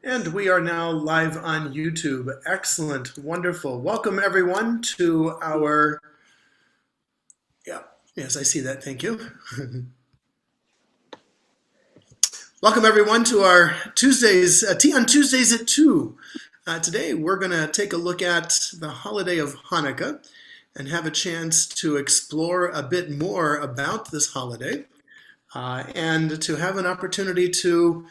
And we are now live on YouTube. Excellent, wonderful. Welcome everyone to our, yes, I see that, thank you. Welcome everyone to our Tuesdays, Tea on Tuesdays at 2. Today we're gonna take a look at the holiday of Hanukkah and have a chance to explore a bit more about this holiday and to have an opportunity to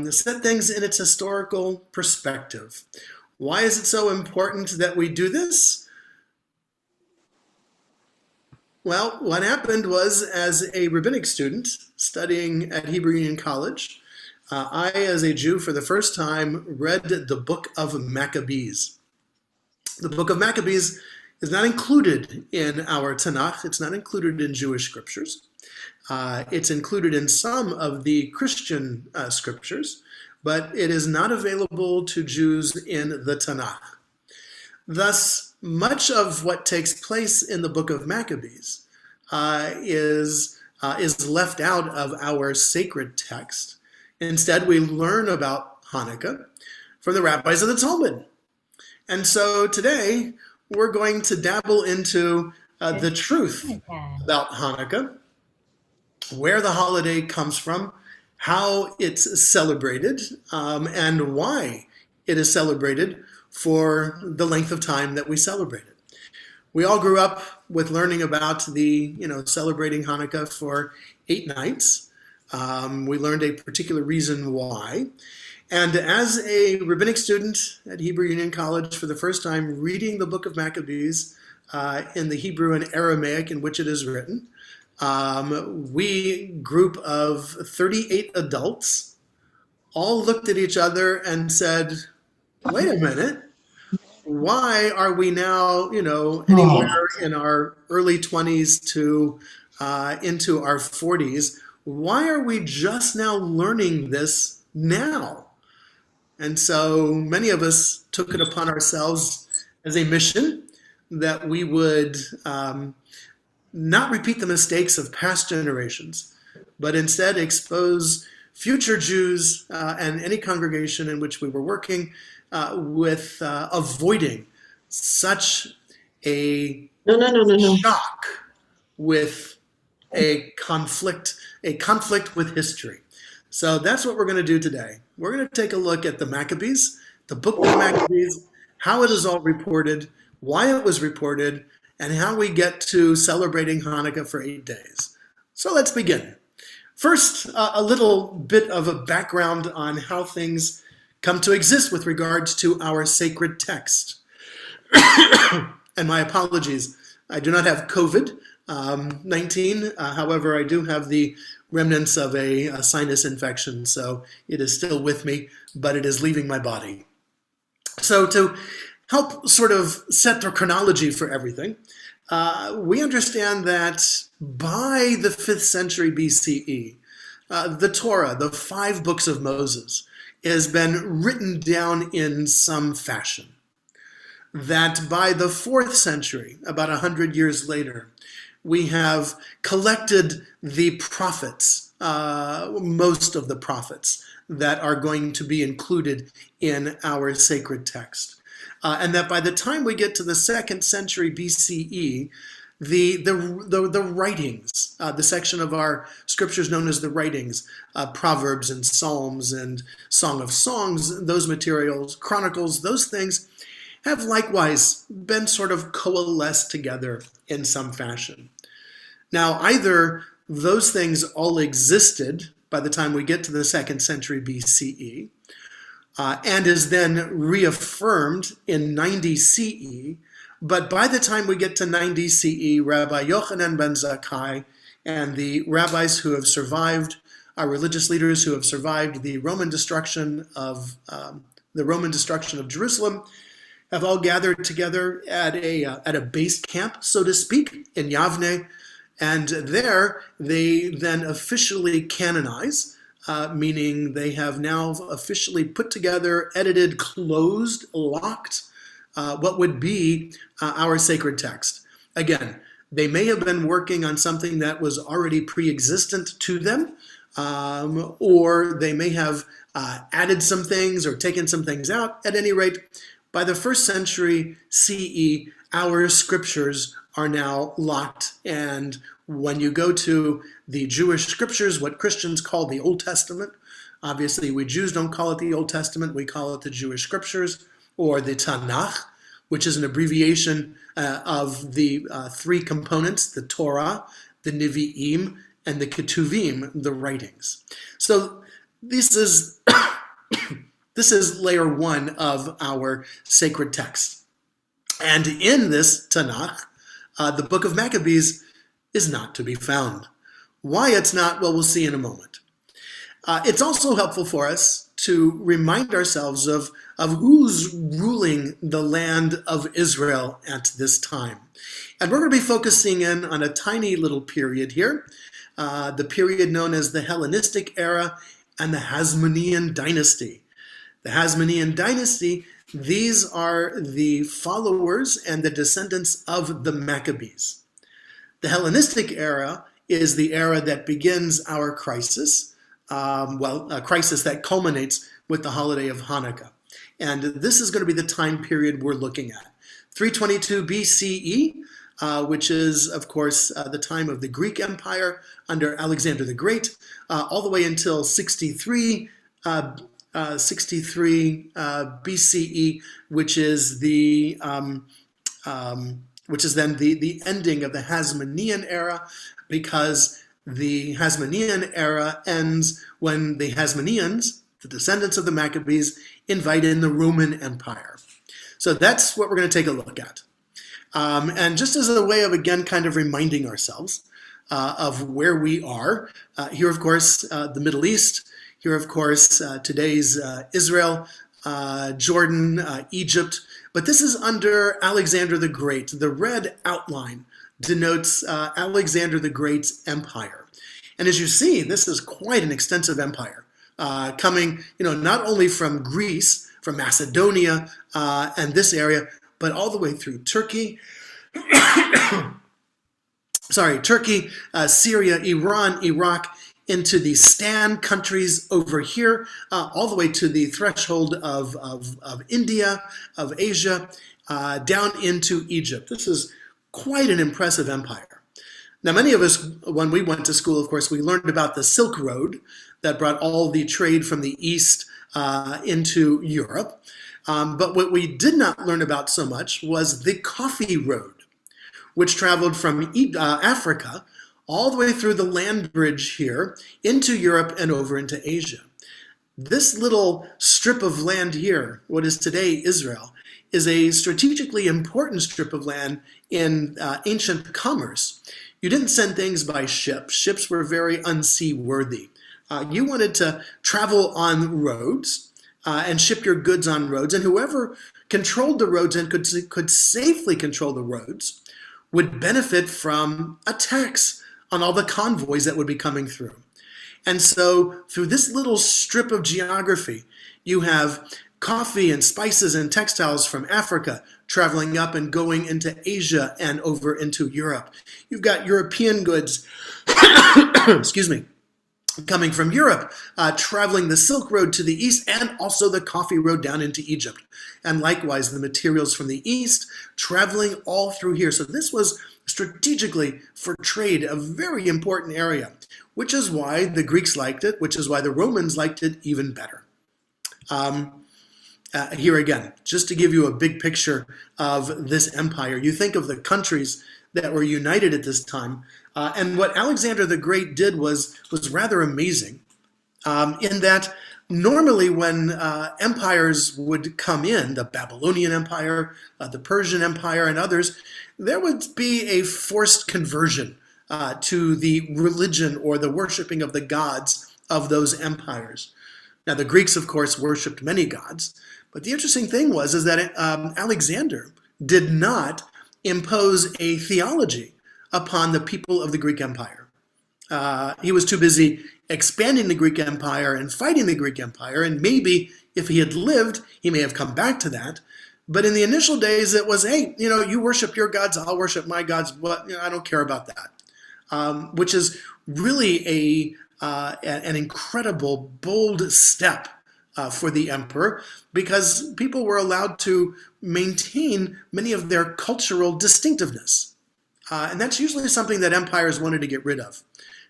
set things in its historical perspective. Why is it so important that we do this? Well, what happened was, as a rabbinic student studying at Hebrew Union College, I, as a Jew, for the first time, read the book of Maccabees. The book of Maccabees is not included in our Tanakh. It's not included in Jewish scriptures. It's included in some of the Christian scriptures, but it is not available to Jews in the Tanakh. Thus, much of what takes place in the book of Maccabees is left out of our sacred text. Instead, we learn about Hanukkah from the rabbis of the Talmud. And so today, we're going to dabble into the truth about Hanukkah, where the holiday comes from, how it's celebrated, and why it is celebrated for the length of time that we celebrate it. We all grew up with learning about the, celebrating Hanukkah for 8 nights. We learned a particular reason why. And as a rabbinic student at Hebrew Union College, for the first time reading the book of Maccabees in the Hebrew and Aramaic in which it is written, we, group of 38 adults, all looked at each other and said, wait a minute, why are we now, anywhere in our early 20s to into our 40s? Why are we just now learning this now? And so many of us took it upon ourselves as a mission that we would not repeat the mistakes of past generations, but instead expose future Jews and any congregation in which we were working with avoiding such a shock with a conflict with history. So that's what we're going to do today. We're going to take a look at the Maccabees, the book of Maccabees, how it is all reported, why it was reported, and how we get to celebrating Hanukkah for 8 days. So let's begin. First, a little bit of a background on how things come to exist with regards to our sacred text. And my apologies, I do not have COVID-19. However, I do have the remnants of a sinus infection, so it is still with me, but it is leaving my body. So to help sort of set the chronology for everything, we understand that by the 5th century BCE, the Torah, the 5 books of Moses, has been written down in some fashion. That by the 4th century, about 100 years later, we have collected the prophets, most of the prophets that are going to be included in our sacred text. And that by the time we get to the 2nd century BCE, the writings, the section of our scriptures known as the writings, Proverbs and Psalms and Song of Songs, those materials, Chronicles, those things have likewise been sort of coalesced together in some fashion. Now, either those things all existed by the time we get to the 2nd century BCE, and is then reaffirmed in 90 CE. But by the time we get to 90 CE, Rabbi Yochanan ben Zakkai and the rabbis who have survived, our religious leaders who have survived the Roman destruction of Jerusalem, have all gathered together at a base camp, so to speak, in Yavne, and there they then officially canonize. Meaning they have now officially put together, edited, closed, locked, what would be our sacred text. Again, they may have been working on something that was already pre-existent to them, or they may have added some things or taken some things out. At any rate, by the first century CE, our scriptures are now locked. And when you go to the Jewish scriptures, what Christians call the Old Testament, obviously we Jews don't call it the Old Testament, we call it the Jewish scriptures, or the Tanakh, which is an abbreviation of the three components, the Torah, the Nevi'im, and the Ketuvim, the writings. So this is this is layer one of our sacred text. And in this Tanakh, the book of Maccabees is not to be found. Why it's not, well, we'll see in a moment. It's also helpful for us to remind ourselves of who's ruling the land of Israel at this time. And we're going to be focusing in on a tiny little period here, the period known as the Hellenistic era and the Hasmonean dynasty. The Hasmonean dynasty, these are the followers and the descendants of the Maccabees. The Hellenistic era is the era that begins our crisis, a crisis that culminates with the holiday of Hanukkah. And this is going to be the time period we're looking at. 322 BCE, which is, of course, the time of the Greek Empire under Alexander the Great, all the way until 63 BCE, which is then the ending of the Hasmonean era, because the Hasmonean era ends when the Hasmoneans, the descendants of the Maccabees, invite in the Roman Empire. So that's what we're going to take a look at. And just as a way of, again, kind of reminding ourselves of where we are, here, of course, the Middle East, here, of course, today's Israel, Jordan, Egypt. But this is under Alexander the Great. The red outline denotes Alexander the Great's empire. And as you see, this is quite an extensive empire, coming, not only from Greece, from Macedonia, and this area, but all the way through Turkey, Turkey, Syria, Iran, Iraq, into the Stan countries over here, all the way to the threshold of India, of Asia, down into Egypt. This is quite an impressive empire. Now, many of us, when we went to school, of course, we learned about the Silk Road that brought all the trade from the East into Europe. But what we did not learn about so much was the Coffee Road, which traveled from Africa all the way through the land bridge here into Europe and over into Asia. This little strip of land here, what is today Israel, is a strategically important strip of land in ancient commerce. You didn't send things by ship. Ships were very unseaworthy. You wanted to travel on roads and ship your goods on roads, and whoever controlled the roads and could safely control the roads would benefit from a tax on all the convoys that would be coming through. And so through this little strip of geography, you have coffee and spices and textiles from Africa traveling up and going into Asia and over into Europe. You've got European goods, excuse me, coming from Europe, traveling the Silk Road to the east, and also the Coffee Road down into Egypt. And likewise, the materials from the east traveling all through here. So this was strategically for trade a very important area, which is why the Greeks liked it, which is why the Romans liked it even better. Here again, just to give you a big picture of this empire, you think of the countries that were united at this time. And what Alexander the Great did was rather amazing, in that normally when empires would come in, the Babylonian Empire, the Persian Empire, and others, there would be a forced conversion to the religion or the worshiping of the gods of those empires. Now, the Greeks, of course, worshipped many gods, but the interesting thing is that Alexander did not impose a theology upon the people of the Greek Empire. He was too busy expanding the Greek Empire and fighting the Greek Empire, and maybe if he had lived, he may have come back to that. But in the initial days, it was, hey, you worship your gods, I'll worship my gods, but I don't care about that. Which is really an incredible, bold step for the emperor, because people were allowed to maintain many of their cultural distinctiveness. And that's usually something that empires wanted to get rid of.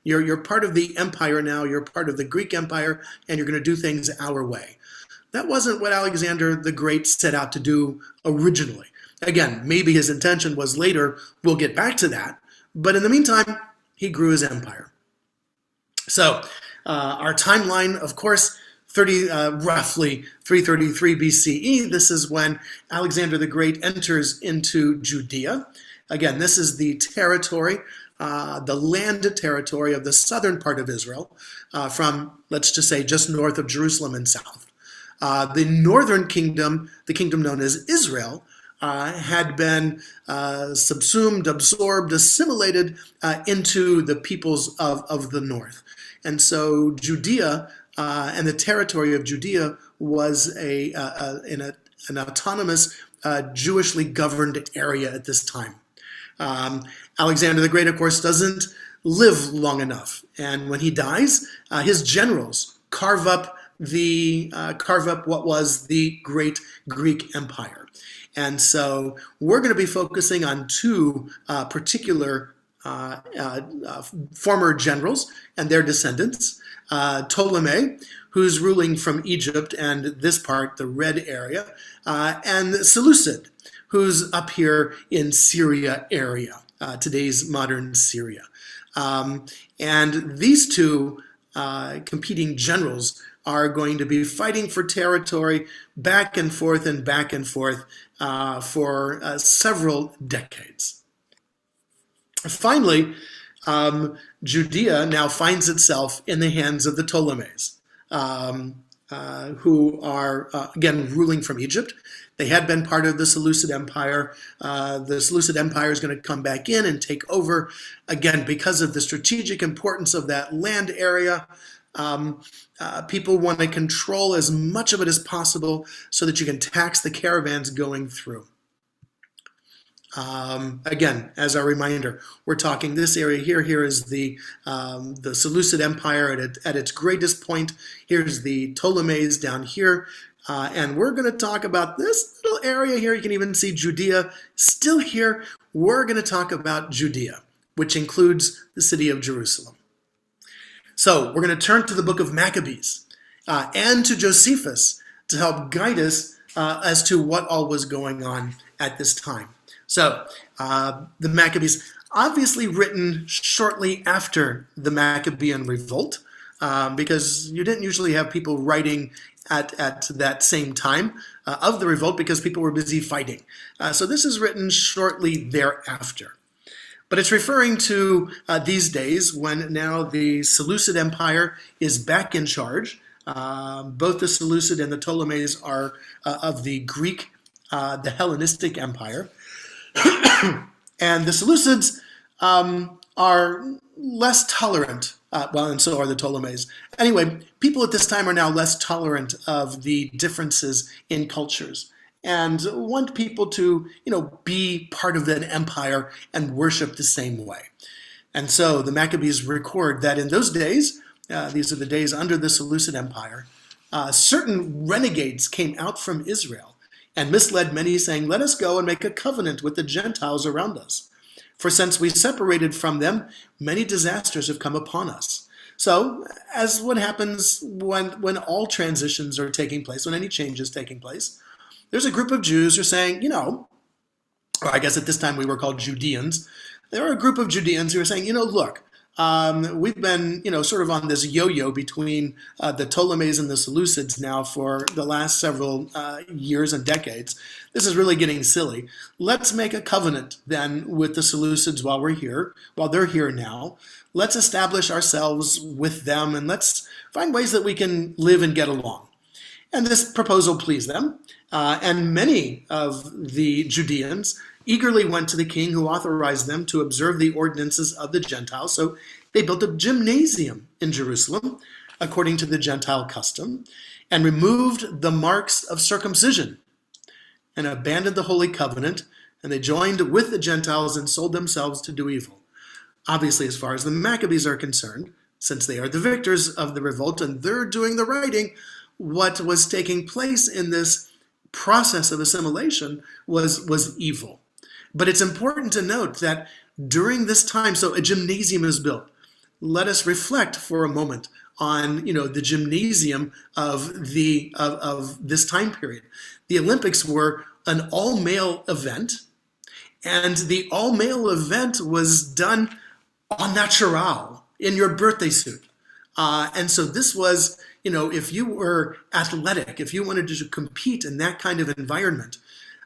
You're part of the empire now, you're part of the Greek Empire, and you're going to do things our way. That wasn't what Alexander the Great set out to do originally. Again, maybe his intention was later, we'll get back to that, but in the meantime, he grew his empire. So our timeline, of course, roughly 333 BCE, this is when Alexander the Great enters into Judea. Again, this is the territory, the landed territory of the southern part of Israel, from, let's just say, just north of Jerusalem and south. The northern kingdom, the kingdom known as Israel, had been subsumed, absorbed, assimilated into the peoples of the north. And so Judea and the territory of Judea was an autonomous, Jewishly governed area at this time. Alexander the Great, of course, doesn't live long enough. And when he dies, his generals carve up what was the great Greek Empire. And so we're going to be focusing on two particular former generals and their descendants. Ptolemy, who's ruling from Egypt and this part, the red area, and Seleucid, who's up here in Syria area, today's modern Syria. And these two competing generals are going to be fighting for territory back and forth for several decades. Finally, Judea now finds itself in the hands of the Ptolemies, who are, again, ruling from Egypt. They had been part of the Seleucid Empire. The Seleucid Empire is going to come back in and take over, again, because of the strategic importance of that land area. People want to control as much of it as possible so that you can tax the caravans going through. Again, as a reminder, we're talking this area here. Here is the Seleucid Empire at its greatest point. Here's the Ptolemies down here. And we're going to talk about this little area here. You can even see Judea still here. We're going to talk about Judea, which includes the city of Jerusalem. So we're going to turn to the book of Maccabees and to Josephus to help guide us as to what all was going on at this time. So the Maccabees, obviously written shortly after the Maccabean revolt, because you didn't usually have people writing at that same time of the revolt because people were busy fighting. So this is written shortly thereafter. But it's referring to these days when now the Seleucid Empire is back in charge. Both the Seleucid and the Ptolemies are of the Greek, the Hellenistic Empire. And the Seleucids are less tolerant, and so are the Ptolemies. Anyway, people at this time are now less tolerant of the differences in cultures and want people to, be part of an empire and worship the same way. And so the Maccabees record that in those days, these are the days under the Seleucid Empire, certain renegades came out from Israel and misled many, saying, "Let us go and make a covenant with the Gentiles around us. For since we separated from them, many disasters have come upon us." So, as what happens when all transitions are taking place, when any change is taking place, there's a group of Jews who are saying, or I guess at this time we were called Judeans. There are a group of Judeans who are saying, look, we've been, sort of on this yo-yo between the Ptolemies and the Seleucids now for the last several years and decades. This is really getting silly. Let's make a covenant then with the Seleucids while they're here now. Let's establish ourselves with them and let's find ways that we can live and get along. And this proposal pleased them. And many of the Judeans eagerly went to the king, who authorized them to observe the ordinances of the Gentiles. So they built a gymnasium in Jerusalem, according to the Gentile custom, and removed the marks of circumcision and abandoned the Holy Covenant, and they joined with the Gentiles and sold themselves to do evil. Obviously, as far as the Maccabees are concerned, since they are the victors of the revolt and they're doing the writing, what was taking place in this process of assimilation was evil. But it's important to note that during this time, so a gymnasium is built. Let us reflect for a moment on the gymnasium of this time period. The Olympics were an all-male event, and the all-male event was done en natural, in your birthday suit. And so this was, if you were athletic, if you wanted to compete in that kind of environment,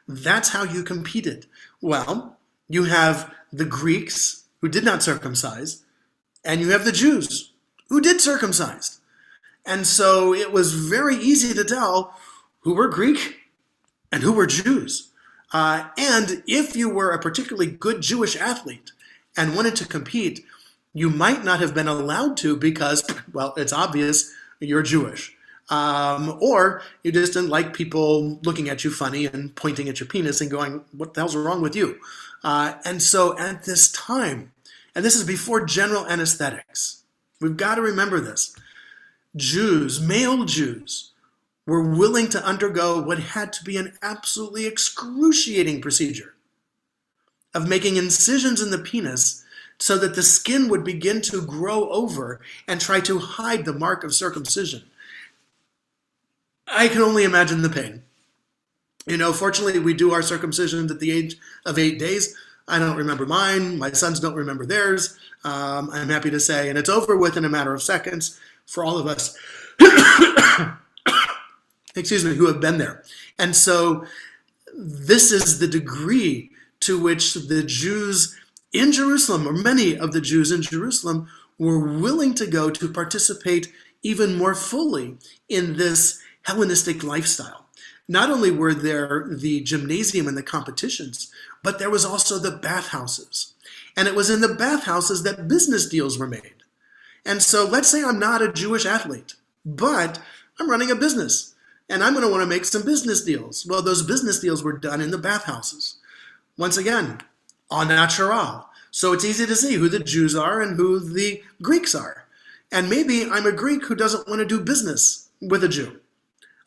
that's how you competed. Well, you have the Greeks who did not circumcise, and you have the Jews who did circumcise. And so it was very easy to tell who were Greek and who were Jews. And if you were a particularly good Jewish athlete and wanted to compete, you might not have been allowed to because, well, it's obvious you're Jewish. Or you just didn't like people looking at you funny and pointing at your penis and going, what the hell's wrong with you? And so at this time, and this is before general anesthetics, we've got to remember this. Jews, male Jews, were willing to undergo what had to be an absolutely excruciating procedure of making incisions in the penis so that the skin would begin to grow over and try to hide the mark of circumcision. I can only imagine the pain. Fortunately, we do our circumcisions at the age of 8 days. I don't remember mine. My sons don't remember theirs. I'm happy to say, and it's over with in a matter of seconds for all of us, excuse me, who have been there. And so this is the degree to which the Jews in Jerusalem, or many of the Jews in Jerusalem, were willing to go to participate even more fully in this Hellenistic lifestyle. Not only were there the gymnasium and the competitions, but there was also the bathhouses. And it was in the bathhouses that business deals were made. And so let's say I'm not a Jewish athlete, but I'm running a business, and I'm going to want to make some business deals. Well, those business deals were done in the bathhouses. Once again, en natural. So it's easy to see who the Jews are and who the Greeks are. And maybe I'm a Greek who doesn't want to do business with a Jew.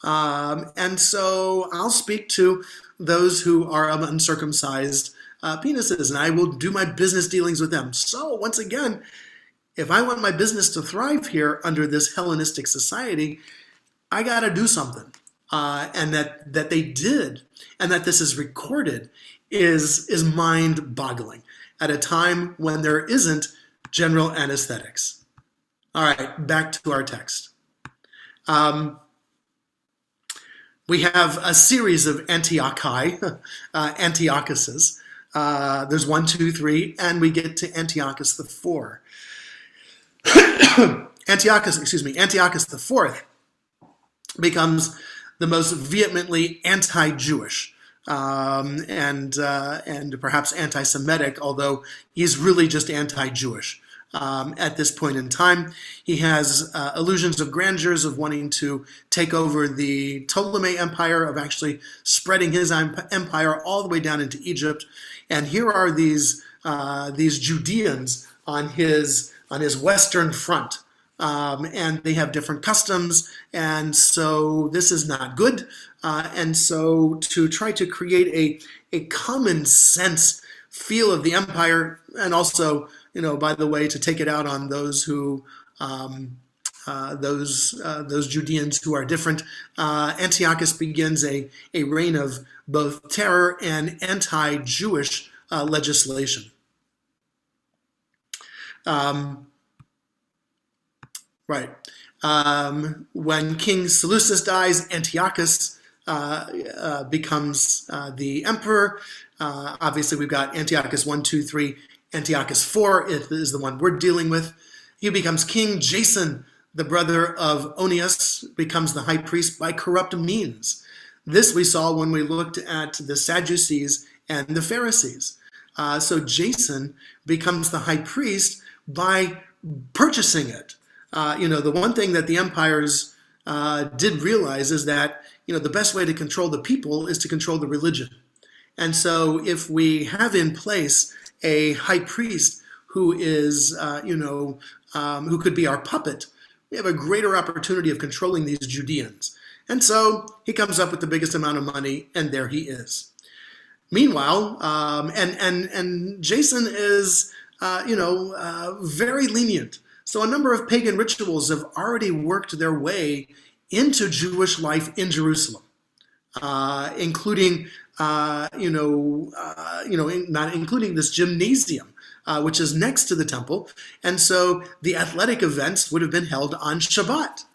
And so I'll speak to those who are of uncircumcised penises, and I will do my business dealings with them. So once again, if I want my business to thrive here under this Hellenistic society, I got to do something. And that they did, and that this is recorded, is mind-boggling at a time when there isn't general anesthetics. All right, back to our text. We have a series of Antiochi, Antiochuses. There's 1, 2, 3, and we get to Antiochus the Fourth. Antiochus the Fourth becomes the most vehemently anti-Jewish and perhaps anti-Semitic, although he's really just anti-Jewish. At this point in time, he has illusions of grandeurs of wanting to take over the Ptolemy Empire, of actually spreading his empire all the way down into Egypt. And here are these Judeans on his western front, and they have different customs, and so this is not good. And so to try to create a common sense feel of the empire, and also, by the way, to take it out on those who, those Judeans who are different, Antiochus begins a reign of both terror and anti-Jewish legislation. When King Seleucus dies, Antiochus becomes the emperor. Obviously, we've got Antiochus 1, 2, 3. Antiochus 4 is the one we're dealing with. He becomes king. Jason, the brother of Onias, becomes the high priest by corrupt means. This we saw when we looked at the Sadducees and the Pharisees. So Jason becomes the high priest by purchasing it. The one thing that the empires did realize is that, the best way to control the people is to control the religion. And so if we have in place a high priest who is, who could be our puppet, we have a greater opportunity of controlling these Judeans. And so he comes up with the biggest amount of money, and there he is. Meanwhile, and Jason is, very lenient. So a number of pagan rituals have already worked their way into Jewish life in Jerusalem, including, not including this gymnasium, which is next to the temple. And so the athletic events would have been held on Shabbat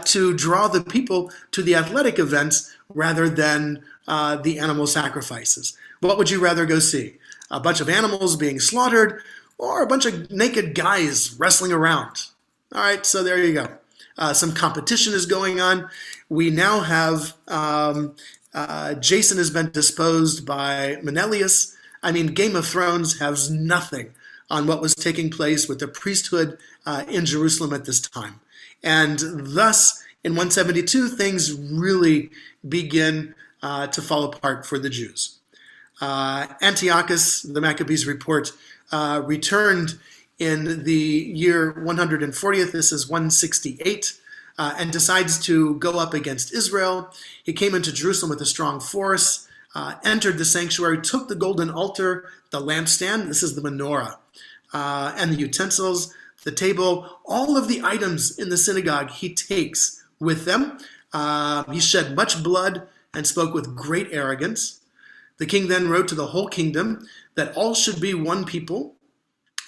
to draw the people to the athletic events rather than the animal sacrifices. What would you rather go see? A bunch of animals being slaughtered or a bunch of naked guys wrestling around? All right, so there you go. Some competition is going on. We now have Jason has been disposed by Menelaus. I mean, Game of Thrones has nothing on what was taking place with the priesthood in Jerusalem at this time. And thus, in 172, things really begin to fall apart for the Jews. Antiochus, the Maccabees report, returned in the year 140th, this is 168, and decides to go up against Israel. He came into Jerusalem with a strong force, entered the sanctuary, took the golden altar, the lampstand, this is the menorah, and the utensils, the table, all of the items in the synagogue he takes with them. He shed much blood and spoke with great arrogance. The king then wrote to the whole kingdom that all should be one people,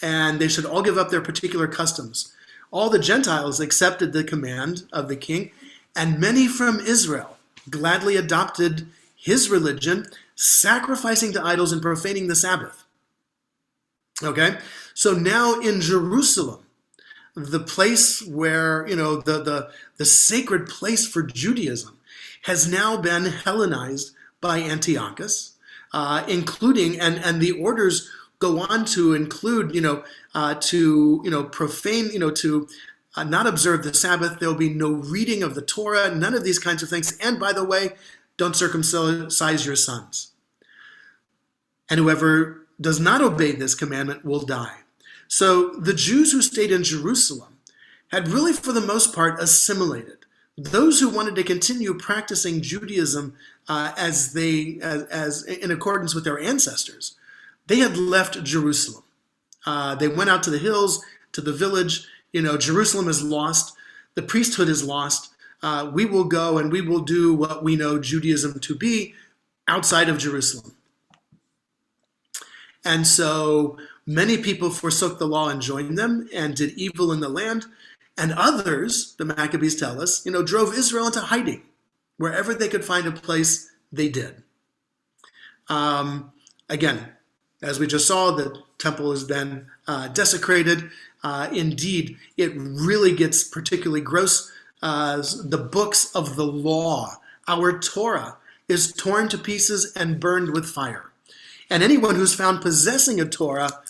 and they should all give up their particular customs. All the Gentiles accepted the command of the king, and many from Israel gladly adopted his religion, sacrificing to idols and profaning the Sabbath. Okay, so now in Jerusalem, the place where, the sacred place for Judaism has now been Hellenized by Antiochus, including, and the orders go on to include, profane, to not observe the Sabbath. There'll be no reading of the Torah, none of these kinds of things. And by the way, don't circumcise your sons. And whoever does not obey this commandment will die. So the Jews who stayed in Jerusalem had really, for the most part, assimilated. Those who wanted to continue practicing Judaism as in accordance with their ancestors, they had left Jerusalem. They went out to the hills, to the village. Jerusalem is lost. The priesthood is lost. We will go and we will do what we know Judaism to be outside of Jerusalem. And so many people forsook the law and joined them and did evil in the land. And others, the Maccabees tell us, drove Israel into hiding. Wherever they could find a place, they did. Again, as we just saw, the temple has been desecrated. Indeed, it really gets particularly gross. The books of the law, our Torah, is torn to pieces and burned with fire. And anyone who's found possessing a Torah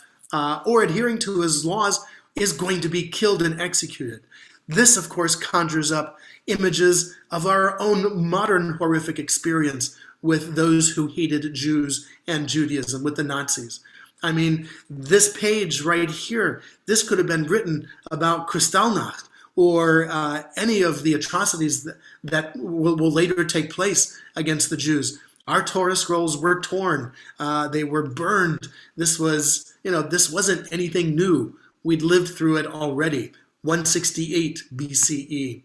or adhering to his laws is going to be killed and executed. This, of course, conjures up images of our own modern horrific experience with those who hated Jews and Judaism, with the Nazis. I mean, this page right here, this could have been written about Kristallnacht or any of the atrocities that will later take place against the Jews. Our Torah scrolls were torn. They were burned. This wasn't anything new. We'd lived through it already, 168 BCE.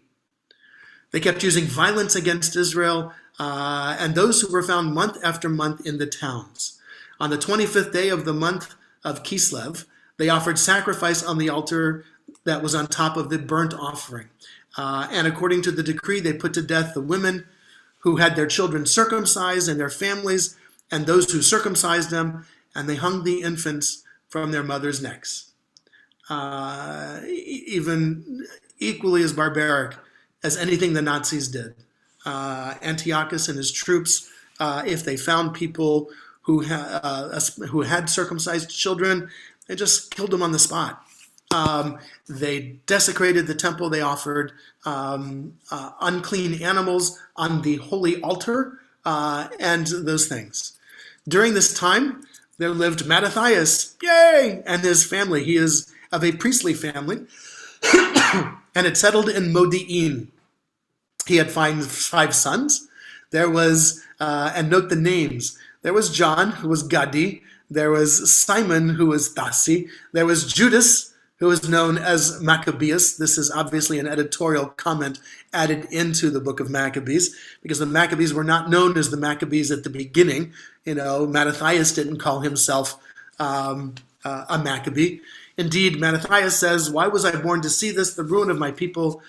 They kept using violence against Israel and those who were found month after month in the towns. On the 25th day of the month of Kislev, they offered sacrifice on the altar that was on top of the burnt offering. And according to the decree, they put to death the women who had their children circumcised and their families, and those who circumcised them, and they hung the infants from their mothers' necks. Even equally as barbaric as anything the Nazis did. Antiochus and his troops, if they found people who had circumcised children, they just killed them on the spot. They desecrated the temple. They offered unclean animals on the holy altar and those things. During this time, there lived Mattathias, yay, and his family. He is of a priestly family and had settled in Modi'in. He had five sons. There was, and note the names. There was John, who was Gadi. There was Simon, who was Thasi. There was Judas, who is known as Maccabeus. This is obviously an editorial comment added into the book of Maccabees, because the Maccabees were not known as the Maccabees at the beginning. Mattathias didn't call himself a Maccabee. Indeed, Mattathias says, "Why was I born to see this, the ruin of my people,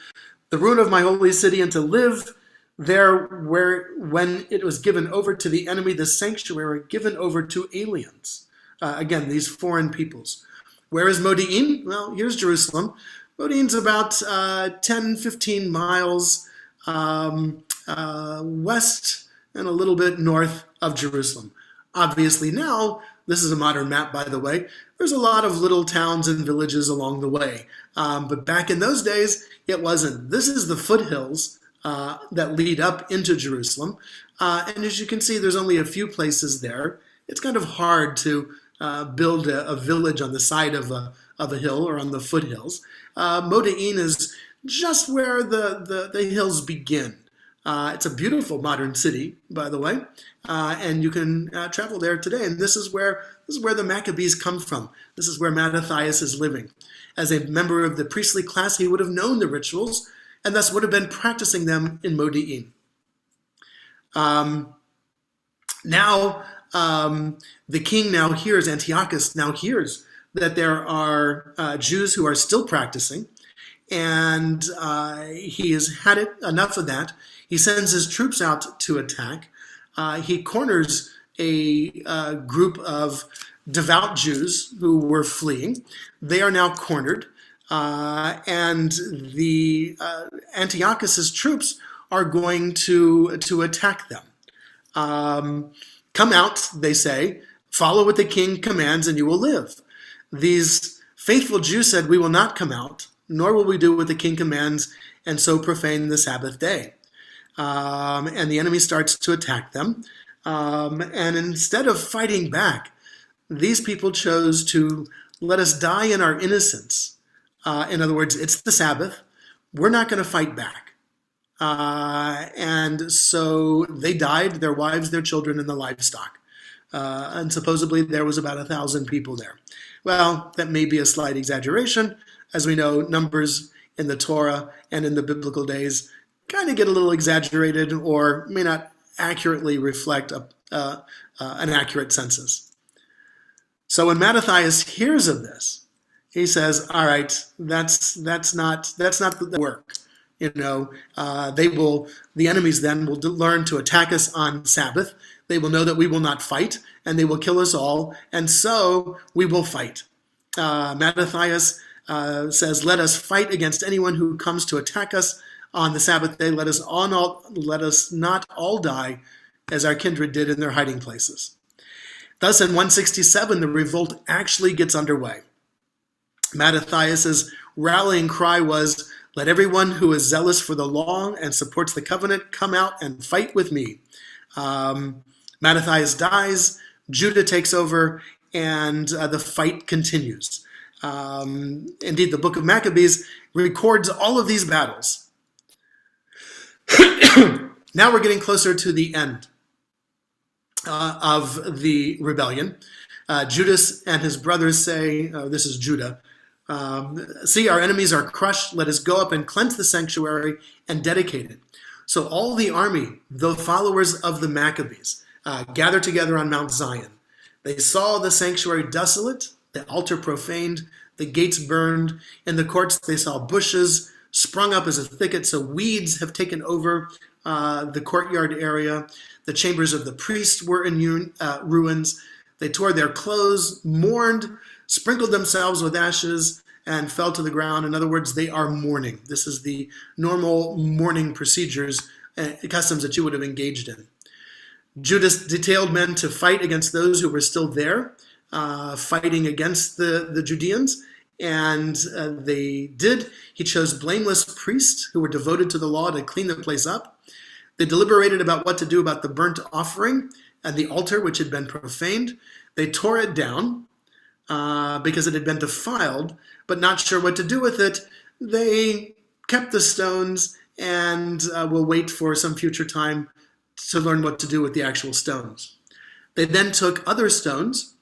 the ruin of my holy city, and to live there where, when it was given over to the enemy, the sanctuary given over to aliens." Again, these foreign peoples. Where is Modi'in? Well, here's Jerusalem. Modi'in's about 10, 15 miles west and a little bit north of Jerusalem. Obviously now, this is a modern map, by the way, there's a lot of little towns and villages along the way. But back in those days, it wasn't. This is the foothills that lead up into Jerusalem. And as you can see, there's only a few places there. It's kind of hard to build a village on the side of a hill or on the foothills. Modi'in is just where the hills begin. It's a beautiful modern city, by the way, and you can travel there today. And this is where the Maccabees come from. This is where Mattathias is living. As a member of the priestly class, he would have known the rituals and thus would have been practicing them in Modi'in. The king now hears, Antiochus now hears, that there are Jews who are still practicing, and he has had enough of that. He sends his troops out to attack. He corners a group of devout Jews who were fleeing. They are now cornered, and the Antiochus's troops are going to attack them. Come out, they say, follow what the king commands and you will live. These faithful Jews said, we will not come out, nor will we do what the king commands, and so profane the Sabbath day. And the enemy starts to attack them. And instead of fighting back, these people chose to let us die in our innocence. In other words, it's the Sabbath. We're not going to fight back. And so they died, their wives, their children, and the livestock. And supposedly there was about 1,000 people there. Well, that may be a slight exaggeration. As we know, numbers in the Torah and in the biblical days kind of get a little exaggerated or may not accurately reflect an accurate census. So when Mattathias hears of this, he says, all right, that's not the work. The enemies then will learn to attack us on Sabbath. They will know that we will not fight, and they will kill us all, and so we will fight. Mattathias says, let us fight against anyone who comes to attack us on the Sabbath day. Let us not all die as our kindred did in their hiding places. Thus, in 167, the revolt actually gets underway. Mattathias's rallying cry was, let everyone who is zealous for the law and supports the covenant come out and fight with me. Mattathias dies, Judah takes over, and the fight continues. Indeed, the book of Maccabees records all of these battles. Now we're getting closer to the end of the rebellion. Judas and his brothers say, this is Judah, see, our enemies are crushed. Let us go up and cleanse the sanctuary and dedicate it. So all the army, the followers of the Maccabees, gathered together on Mount Zion. They saw the sanctuary desolate, the altar profaned, the gates burned. In the courts, they saw bushes sprung up as a thicket, so weeds have taken over the courtyard area. The chambers of the priests were in ruins. They tore their clothes, mourned, sprinkled themselves with ashes, and fell to the ground. In other words, they are mourning. This is the normal mourning procedures and customs that you would have engaged in. Judas detailed men to fight against those who were still there, fighting against the Judeans, and they did. He chose blameless priests who were devoted to the law to clean the place up. They deliberated about what to do about the burnt offering and the altar, which had been profaned. They tore it down because it had been defiled, but not sure what to do with it. They kept the stones and we'll wait for some future time to learn what to do with the actual stones. They then took other stones,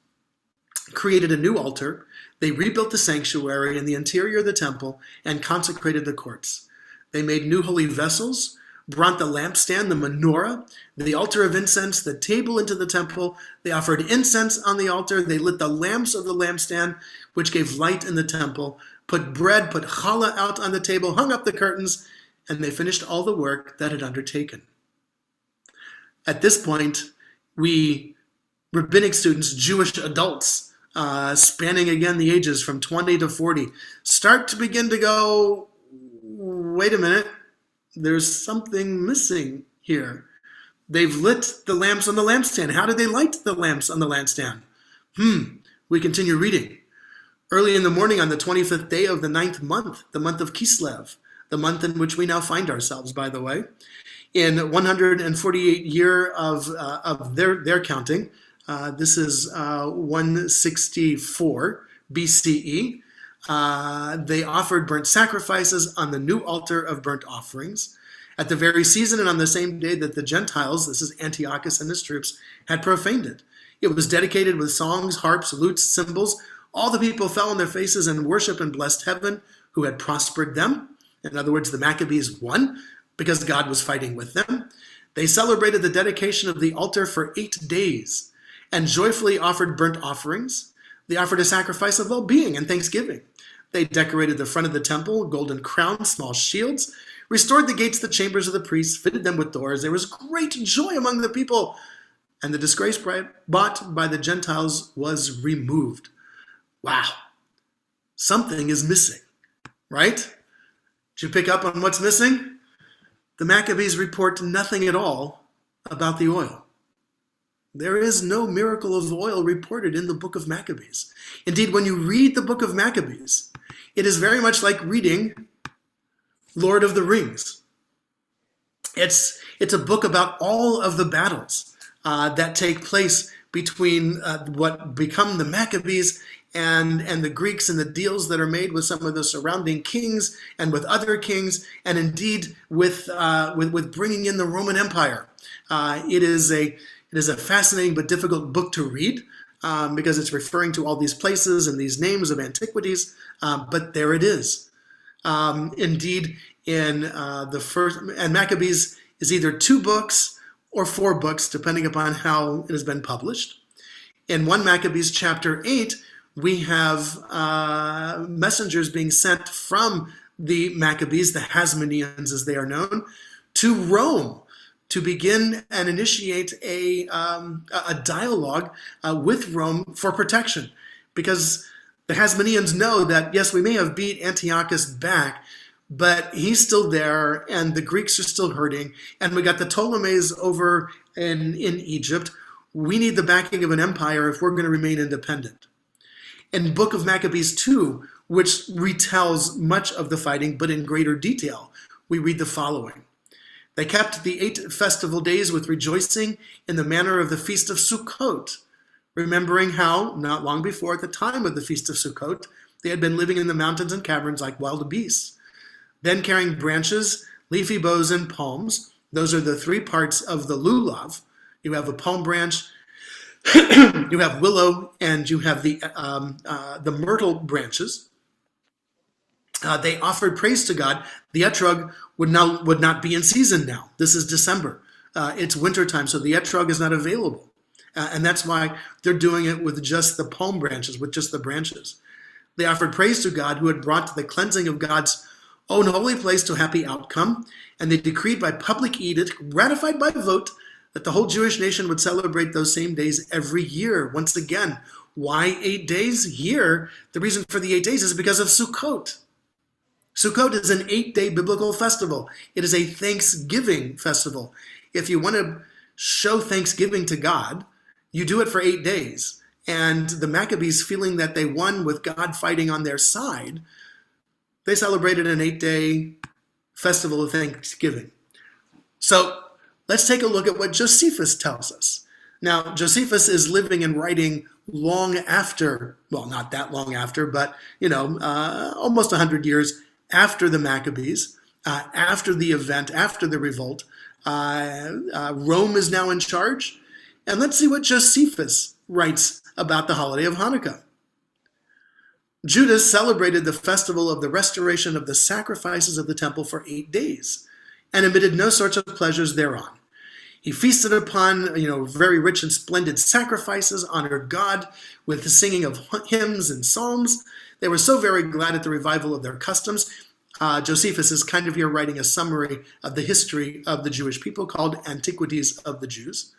created a new altar, they rebuilt the sanctuary and the interior of the temple, and consecrated the courts. They made new holy vessels, brought the lampstand, the menorah, the altar of incense, the table into the temple. They offered incense on the altar. They lit the lamps of the lampstand, which gave light in the temple, put bread, put challah out on the table, hung up the curtains, and they finished all the work that had undertaken. At this point, we rabbinic students, Jewish adults, spanning again the ages from 20 to 40, start to begin to go, wait a minute, there's something missing here. They've lit the lamps on the lampstand. How did they light the lamps on the lampstand? We continue reading. Early in the morning on the 25th day of the 9th month, the month of Kislev, the month in which we now find ourselves, by the way, in 148 year of their counting, this is 164 BCE, they offered burnt sacrifices on the new altar of burnt offerings at the very season and on the same day that the Gentiles, this is Antiochus and his troops, had profaned it. It was dedicated with songs, harps, lutes, cymbals. All the people fell on their faces and worshiped and blessed heaven, who had prospered them. In other words, the Maccabees won because God was fighting with them. They celebrated the dedication of the altar for 8 days and joyfully offered burnt offerings. They offered a sacrifice of well-being and thanksgiving. They decorated the front of the temple, golden crowns, small shields, restored the gates, the chambers of the priests, fitted them with doors. There was great joy among the people, and the disgrace brought by the Gentiles was removed. Wow, something is missing, right? Did you pick up on what's missing? The Maccabees report nothing at all about the oil. There is no miracle of oil reported in the book of Maccabees. Indeed, when you read the book of Maccabees, it is very much like reading Lord of the Rings. It's a book about all of the battles that take place between what become the Maccabees and the Greeks, and the deals that are made with some of the surrounding kings and with other kings, and indeed with bringing in the Roman Empire. It is a fascinating but difficult book to read because it's referring to all these places and these names of antiquities, but there it is. Indeed, in the first, and Maccabees is either 2 books or 4 books, depending upon how it has been published. In 1 Maccabees chapter 8, we have messengers being sent from the Maccabees, the Hasmoneans as they are known, to Rome to begin and initiate a dialogue with Rome for protection. Because the Hasmoneans know that, yes, we may have beat Antiochus back, but he's still there, and the Greeks are still hurting, and we got the Ptolemies over in Egypt. We need the backing of an empire if we're going to remain independent. In Book of Maccabees 2, which retells much of the fighting, but in greater detail, we read the following. They kept the 8 festival days with rejoicing in the manner of the Feast of Sukkot, remembering how, not long before, at the time of the Feast of Sukkot, they had been living in the mountains and caverns like wild beasts. Then carrying branches, leafy boughs, and palms, those are the 3 parts of the lulav. You have a palm branch, you have willow, and you have the myrtle branches. They offered praise to God. The etrog would not be in season now. This is December. It's wintertime, so the etrog is not available. And that's why they're doing it with just the palm branches, with just the branches. They offered praise to God, who had brought the cleansing of God's own holy place to a happy outcome, and they decreed by public edict, ratified by vote, that the whole Jewish nation would celebrate those same days every year. Once again, why 8 days? Here, the reason for the 8 days is because of Sukkot. Sukkot is an 8-day biblical festival. It is a Thanksgiving festival. If you want to show thanksgiving to God, you do it for 8 days. And the Maccabees, feeling that they won with God fighting on their side, they celebrated an 8-day festival of Thanksgiving. So let's take a look at what Josephus tells us. Now, Josephus is living and writing long after, well, not that long after, but, almost 100 years after the Maccabees. after the event, after the revolt. Rome is now in charge. And let's see what Josephus writes about the holiday of Hanukkah. Judas celebrated the festival of the restoration of the sacrifices of the temple for 8 days and omitted no sorts of pleasures thereon. He feasted upon, very rich and splendid sacrifices, honored God with the singing of hymns and psalms. They were so very glad at the revival of their customs. Josephus is kind of here writing a summary of the history of the Jewish people called Antiquities of the Jews.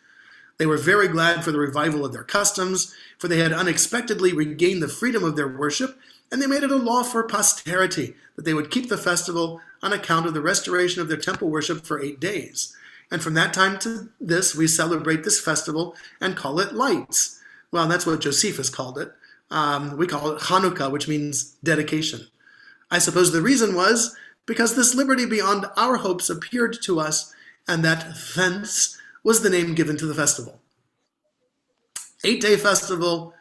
They were very glad for the revival of their customs, for they had unexpectedly regained the freedom of their worship, and they made it a law for posterity that they would keep the festival on account of the restoration of their temple worship for 8 days. And from that time to this, we celebrate this festival and call it lights. Well, that's what Josephus called it. We call it Hanukkah, which means dedication. I suppose the reason was because this liberty beyond our hopes appeared to us, and that thence was the name given to the festival. 8-day festival,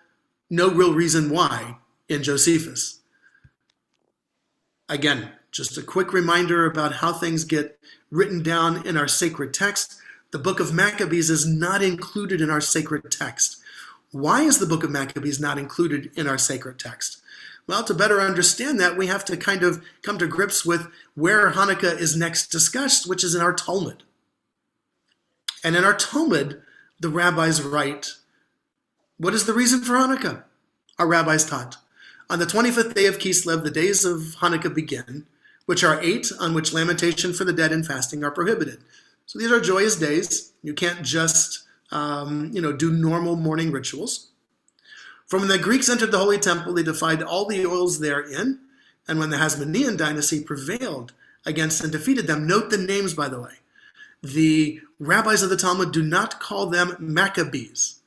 no real reason why in Josephus. Again, just a quick reminder about how things get written down in our sacred text. The book of Maccabees is not included in our sacred text. Why is the book of Maccabees not included in our sacred text? Well, to better understand that, we have to kind of come to grips with where Hanukkah is next discussed, which is in our Talmud. And in our Talmud, the rabbis write, what is the reason for Hanukkah? Our rabbis taught, on the 25th day of Kislev, the days of Hanukkah begin, which are 8 on which lamentation for the dead and fasting are prohibited. So these are joyous days. You can't just, do normal morning rituals. From when the Greeks entered the Holy Temple, they defied all the oils therein. And when the Hasmonean dynasty prevailed against and defeated them, note the names, by the way. The rabbis of the Talmud do not call them Maccabees.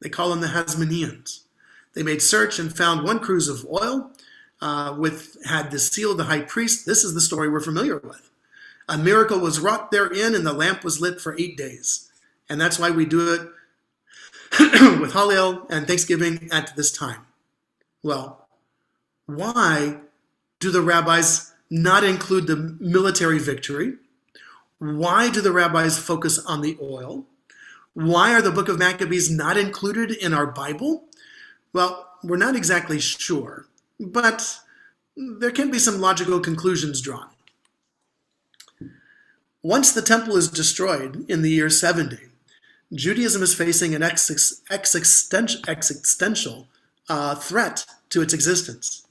They call them the Hasmoneans. They made search and found 1 cruse of oil, had the seal of the high priest. This is the story we're familiar with. A miracle was wrought therein, and the lamp was lit for 8 days. And that's why we do it with Hallel and Thanksgiving at this time. Well, why do the rabbis not include the military victory? Why do the rabbis focus on the oil? Why are the book of Maccabees not included in our Bible? Well, we're not exactly sure, but there can be some logical conclusions drawn. Once the temple is destroyed in the year 70, Judaism is facing an existential threat to its existence.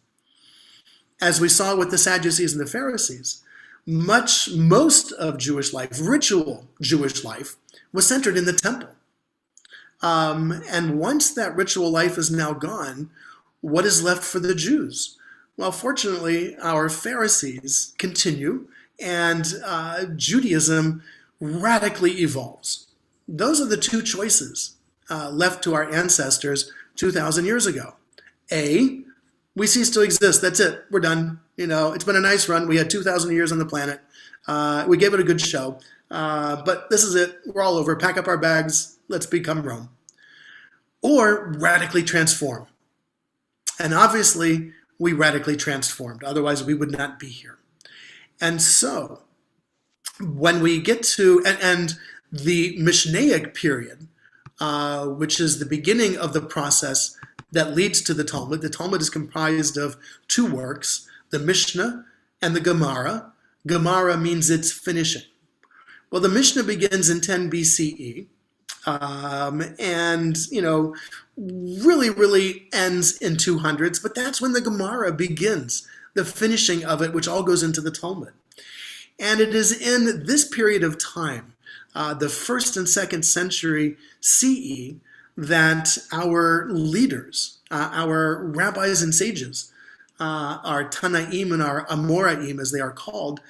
As we saw with the Sadducees and the Pharisees, most of Jewish life, ritual Jewish life, was centered in the temple. And once that ritual life is now gone, what is left for the Jews? Well, fortunately, our Pharisees continue, and Judaism radically evolves. Those are the 2 choices left to our ancestors 2,000 years ago. A, we cease to exist. That's it. We're done. It's been a nice run. We had 2,000 years on the planet. We gave it a good show. But this is it. We're all over. Pack up our bags. Let's become Rome. Or radically transform. And obviously, we radically transformed. Otherwise, we would not be here. And so, when we get to, and the Mishnaic period, which is the beginning of the process that leads to the Talmud is comprised of 2 works, the Mishnah and the Gemara. Gemara means it's finishing. Well, the Mishnah begins in 10 BCE, and, really ends in 200s, but that's when the Gemara begins, the finishing of it, which all goes into the Talmud. And it is in this period of time, the 1st and 2nd century CE, that our leaders, our rabbis and sages, our Tanaim and our Amoraim, as they are called,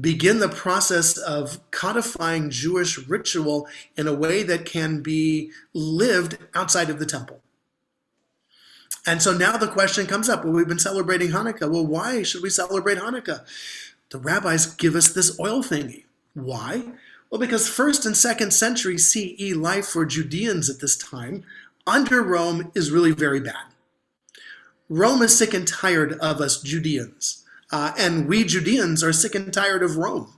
begin the process of codifying Jewish ritual in a way that can be lived outside of the temple. And so now the question comes up, well, we've been celebrating Hanukkah. Well, why should we celebrate Hanukkah? The rabbis give us this oil thingy. Why? Well, because 1st and 2nd century CE life for Judeans at this time under Rome is really very bad. Rome is sick and tired of us Judeans. And we Judeans are sick and tired of Rome.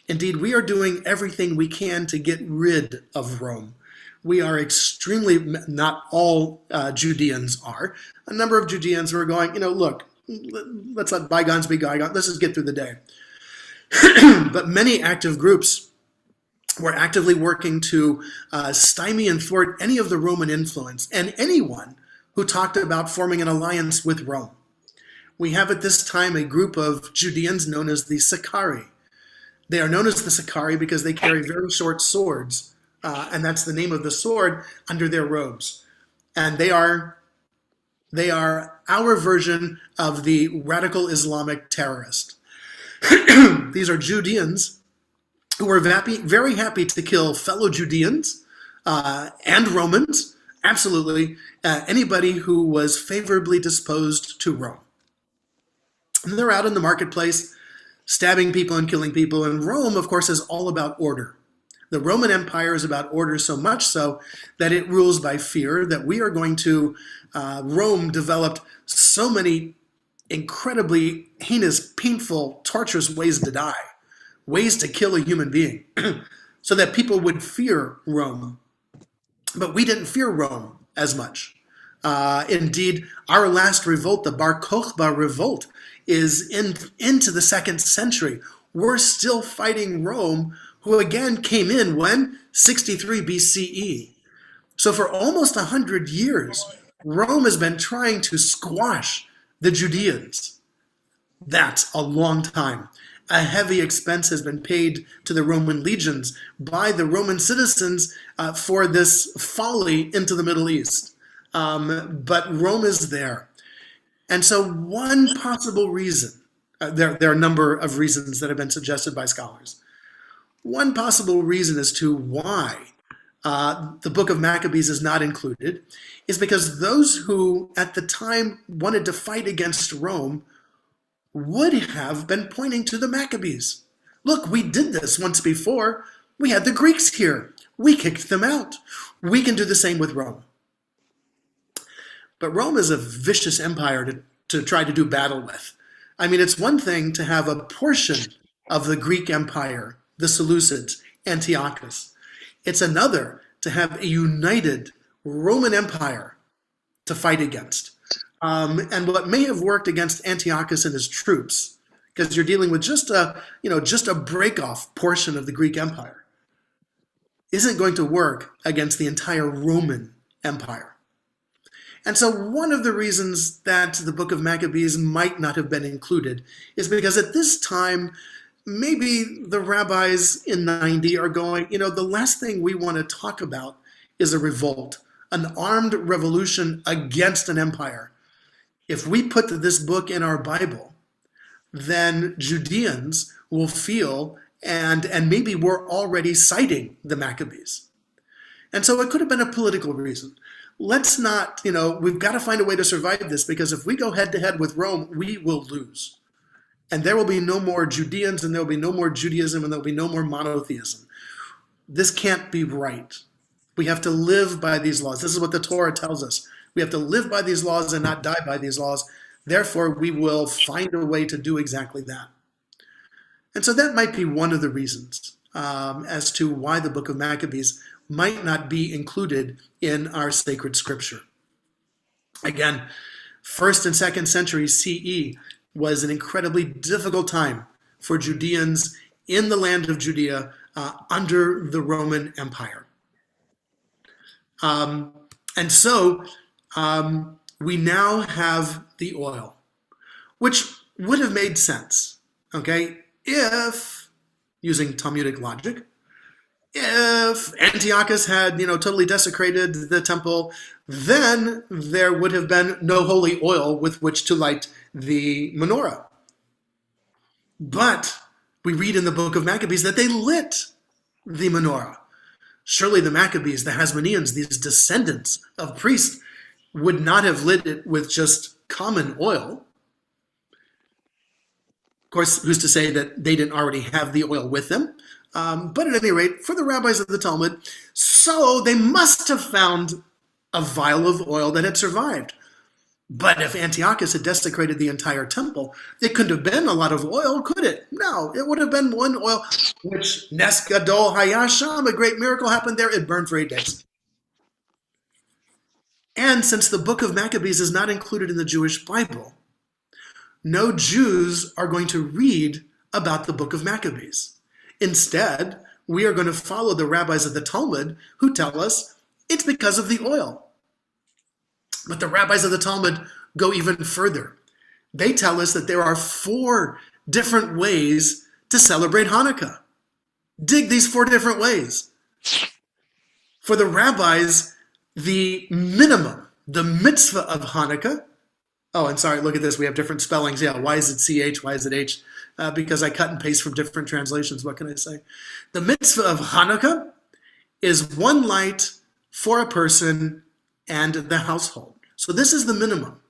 Indeed, we are doing everything we can to get rid of Rome. We are extremely, not all Judeans are, a number of Judeans who are going, look, let's let bygones be bygones. Let's just get through the day. But many active groups were actively working to stymie and thwart any of the Roman influence and anyone who talked about forming an alliance with Rome. We have at this time a group of Judeans known as the Sicarii. They are known as the Sicarii because they carry very short swords, and that's the name of the sword under their robes. And they are our version of the radical Islamic terrorist. These are Judeans who are very happy to kill fellow Judeans and Romans, absolutely, anybody who was favorably disposed to Rome. And they're out in the marketplace stabbing people and killing people. And Rome, of course, is all about order. The Roman Empire is about order, so much so that it rules by fear, that we are going to, Rome developed so many incredibly heinous, painful, torturous ways to die, ways to kill a human being, so that people would fear Rome. But we didn't fear Rome as much. Indeed, our last revolt, the Bar Kokhba revolt, is into the 2nd century. We're still fighting Rome, who again came in when? 63 BCE. So for almost 100 years, Rome has been trying to squash the Judeans. That's a long time. A heavy expense has been paid to the Roman legions by the Roman citizens for this folly into the Middle East. But Rome is there. And so one possible reason, there are a number of reasons that have been suggested by scholars. One possible reason as to why the book of Maccabees is not included is because those who at the time wanted to fight against Rome would have been pointing to the Maccabees. Look, we did this once before. We had the Greeks here. We kicked them out. We can do the same with Rome. But Rome is a vicious empire to try to do battle with. I mean, it's one thing to have a portion of the Greek Empire, the Seleucids, Antiochus. It's another to have a united Roman Empire to fight against. And what may have worked against Antiochus and his troops, because you're dealing with just a break-off portion of the Greek Empire, isn't going to work against the entire Roman Empire. And so one of the reasons that the book of Maccabees might not have been included is because at this time, maybe the rabbis in 90 are going, the last thing we want to talk about is a revolt, an armed revolution against an empire. If we put this book in our Bible, then Judeans will feel, and maybe we're already citing the Maccabees. And so it could have been a political reason. Let's not, we've got to find a way to survive this, because if we go head to head with Rome, we will lose. And there will be no more Judeans, and there will be no more Judaism, and there will be no more monotheism. This can't be right. We have to live by these laws. This is what the Torah tells us. We have to live by these laws and not die by these laws. Therefore, we will find a way to do exactly that. And so that might be one of the reasons as to why the book of Maccabees might not be included in our sacred scripture. Again, 1st and 2nd century CE was an incredibly difficult time for Judeans in the land of Judea under the Roman Empire. And so we now have the oil, which would have made sense, okay, if, using Talmudic logic, if Antiochus had, totally desecrated the temple, then there would have been no holy oil with which to light the menorah. But we read in the book of Maccabees that they lit the menorah. Surely the Maccabees, the Hasmoneans, these descendants of priests, would not have lit it with just common oil. Of course, who's to say that they didn't already have the oil with them? But at any rate, for the rabbis of the Talmud, so they must have found a vial of oil that had survived. But if Antiochus had desecrated the entire temple, it couldn't have been a lot of oil, could it? No, it would have been one oil, which Nes Gadol Hayasham, a great miracle happened there. It burned for 8 days. And since the book of Maccabees is not included in the Jewish Bible, no Jews are going to read about the book of Maccabees. Instead, we are going to follow the rabbis of the Talmud who tell us it's because of the oil. But the rabbis of the Talmud go even further. They tell us that there are 4 different ways to celebrate Hanukkah. Dig these 4 different ways. For the rabbis, the minimum, the mitzvah of Hanukkah. Oh, and sorry, look at this. We have different spellings. Yeah, why is it CH? Why is it H? Because I cut and paste from different translations. What can I say? The mitzvah of Hanukkah is 1 light for a person and the household. So this is the minimum.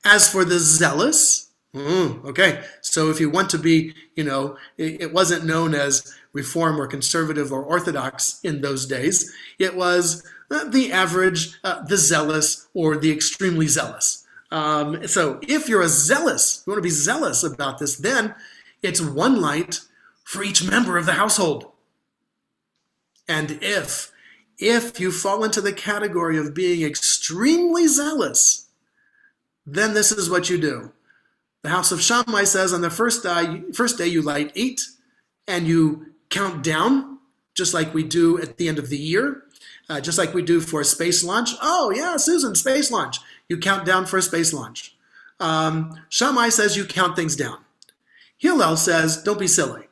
As for the zealous, okay, so if you want to be, it wasn't known as Reform or Conservative or Orthodox in those days. It was the average, the zealous, or the extremely zealous. So if you're you want to be zealous about this, then it's 1 light for each member of the household. And if you fall into the category of being extremely zealous, then this is what you do. The house of Shammai says on the first day you light 8, and you count down, just like we do at the end of the year, just like we do for a space launch. Oh yeah, Susan, space launch. You count down for a space launch. Shammai says you count things down. Hillel says, don't be silly.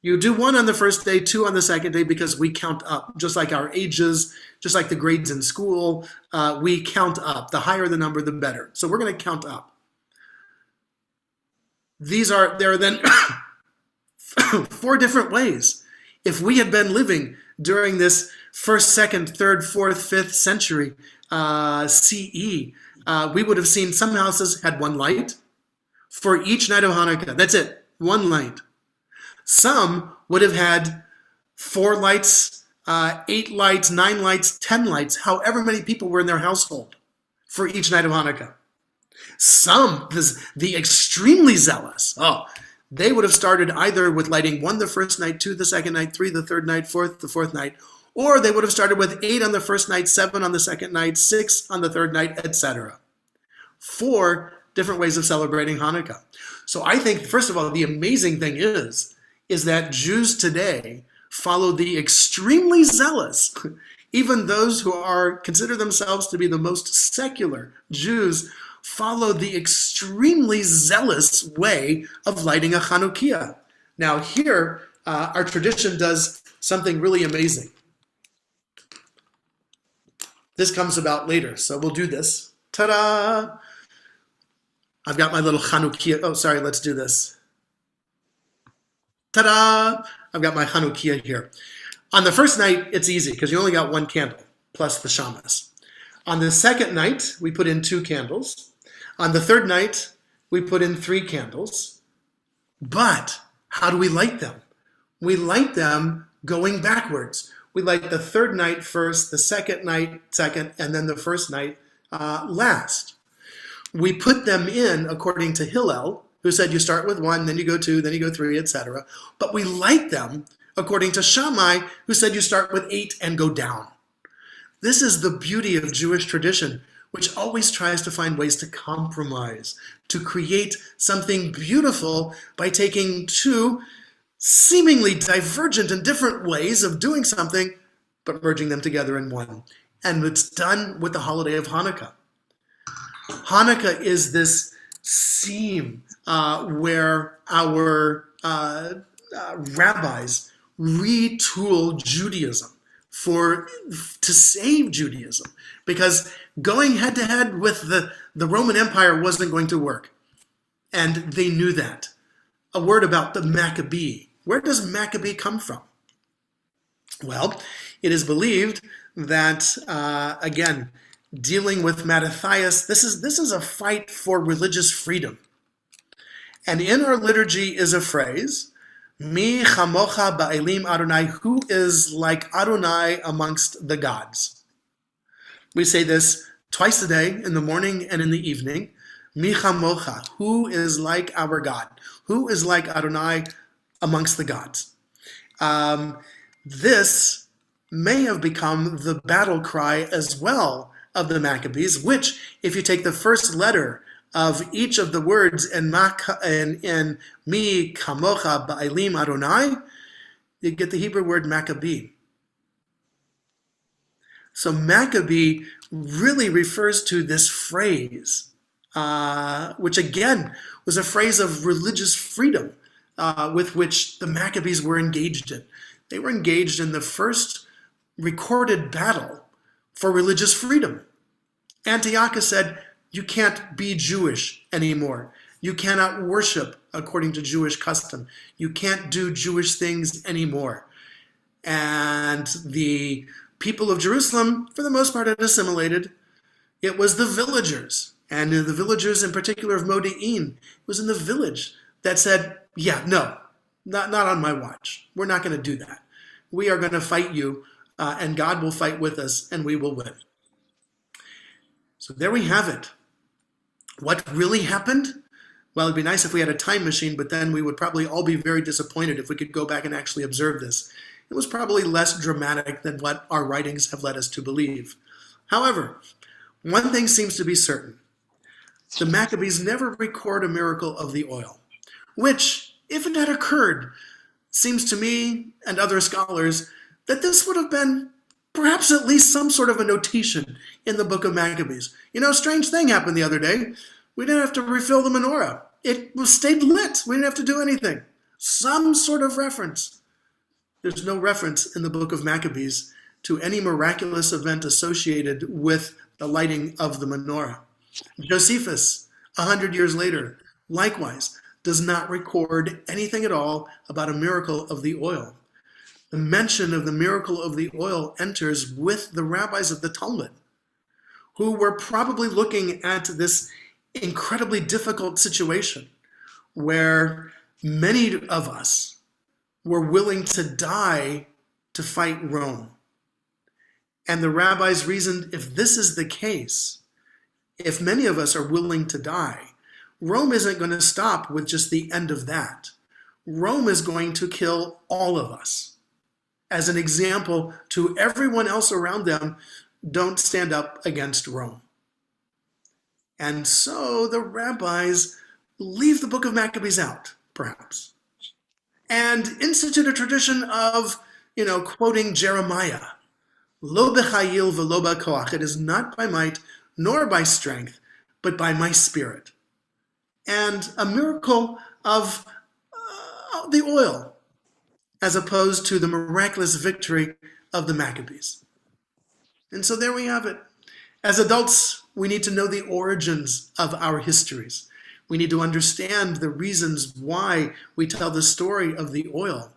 You do 1 on the first day, 2 on the second day, because we count up, just like our ages, just like the grades in school, we count up. The higher the number, the better. So we're going to count up. There are then 4 different ways. If we had been living during this 1st, 2nd, 3rd, 4th, 5th century CE, we would have seen some houses had 1 light for each night of Hanukkah. That's it, 1 light. Some would have had 4 lights, 8 lights, 9 lights, 10 lights, however many people were in their household for each night of Hanukkah. Some, the extremely zealous, they would have started either with lighting 1 the first night, 2 the second night, 3 the third night, 4 the 4th night, or they would have started with 8 on the first night, 7 on the second night, 6 on the 3rd night, etc. 4 different ways of celebrating Hanukkah. So I think, first of all, the amazing thing is that Jews today follow the extremely zealous, even those who consider themselves to be the most secular Jews, follow the extremely zealous way of lighting a Chanukiah. Now here, our tradition does something really amazing. This comes about later, so we'll do this. Ta-da! I've got my little Chanukiah. Oh, sorry, let's do this. Ta-da! I've got my Chanukiah here. On the first night, it's easy because you only got 1 candle plus the shamas. On the second night, we put in 2 candles. On the 3rd night, we put in 3 candles. But how do we light them? We light them going backwards. We light the 3rd night first, the 2nd night second, and then the 1st night last. We put them in according to Hillel, who said you start with 1, then you go 2, then you go 3, etc. But we light them according to Shammai, who said you start with 8 and go down. This is the beauty of Jewish tradition, which always tries to find ways to compromise, to create something beautiful by taking 2 seemingly divergent and different ways of doing something, but merging them together in one. And it's done with the holiday of Hanukkah. Hanukkah is this seam where our rabbis retool Judaism to save Judaism, because going head to head with the Roman Empire wasn't going to work. And they knew that. A word about the Maccabee. Where does Maccabee come from? Well, it is believed that, again, dealing with Mattathias, this is a fight for religious freedom. And in our liturgy is a phrase, Mi chamocha ba'elim Adonai, who is like Adonai amongst the gods. We say this twice a day, in the morning and in the evening. Mi chamocha, who is like our God? Who is like Adonai amongst the gods? This may have become the battle cry as well of the Maccabees, which, if you take the first letter of each of the words in Mi Kamocha Ba'alim Adonai, you get the Hebrew word Maccabee. So Maccabee really refers to this phrase, which again was a phrase of religious freedom with which the Maccabees were engaged in. They were engaged in the first recorded battle for religious freedom. Antiochus said, you can't be Jewish anymore. You cannot worship according to Jewish custom. You can't do Jewish things anymore. And the people of Jerusalem, for the most part, had assimilated. It was the villagers, and the villagers in particular of Modi'in, it was in the village that said, yeah, no, not on my watch. We're not going to do that. We are going to fight you, and God will fight with us, and we will win. So there we have it. What really happened? Well, it'd be nice if we had a time machine, but then we would probably all be very disappointed if we could go back and actually observe this. It was probably less dramatic than what our writings have led us to believe. However, one thing seems to be certain. The Maccabees never record a miracle of the oil, which, if it had occurred, seems to me and other scholars that this would have been perhaps at least some sort of a notation in the book of Maccabees. You know, a strange thing happened the other day. We didn't have to refill the menorah. It stayed lit. We didn't have to do anything. Some sort of reference. There's no reference in the book of Maccabees to any miraculous event associated with the lighting of the menorah. Josephus, 100 years later, likewise, does not record anything at all about a miracle of the oil. The mention of the miracle of the oil enters with the rabbis of the Talmud, who were probably looking at this incredibly difficult situation where many of us were willing to die to fight Rome. And the rabbis reasoned, if this is the case, if many of us are willing to die, Rome isn't going to stop with just the end of that. Rome is going to kill all of us. As an example to everyone else around them, don't stand up against Rome. And so the rabbis leave the book of Maccabees out, perhaps, and institute a tradition of, quoting Jeremiah. Lo b'chayil v'lo b'koach. It is not by might nor by strength, but by my spirit. And a miracle of the oil, as opposed to the miraculous victory of the Maccabees. And so there we have it. As adults, we need to know the origins of our histories. We need to understand the reasons why we tell the story of the oil.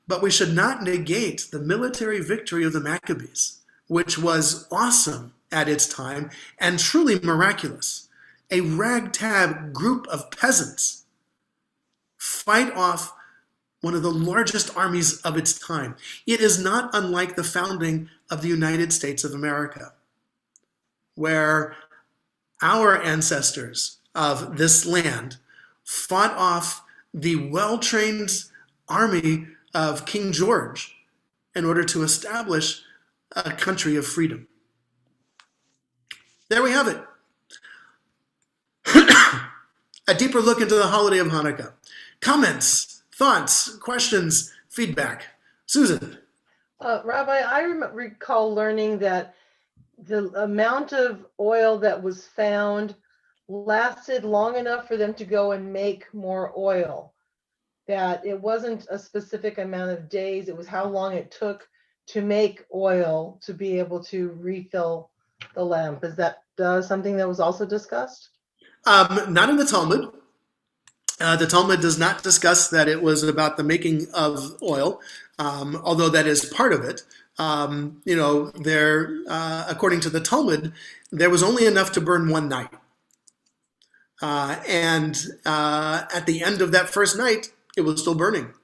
But we should not negate the military victory of the Maccabees, which was awesome at its time and truly miraculous. A ragtag group of peasants fight off one of the largest armies of its time. It is not unlike the founding of the United States of America, where our ancestors of this land fought off the well-trained army of King George in order to establish a country of freedom. There we have it. A deeper look into the holiday of Hanukkah. Comments, thoughts, questions, feedback. Susan. Rabbi, I recall learning that the amount of oil that was found lasted long enough for them to go and make more oil. That it wasn't a specific amount of days, it was how long it took to make oil to be able to refill the lamp. Is that something that was also discussed? Not in the Talmud. The Talmud does not discuss that it was about the making of oil, although that is part of it. According to the Talmud, there was only enough to burn one night. And at the end of that first night, it was still burning.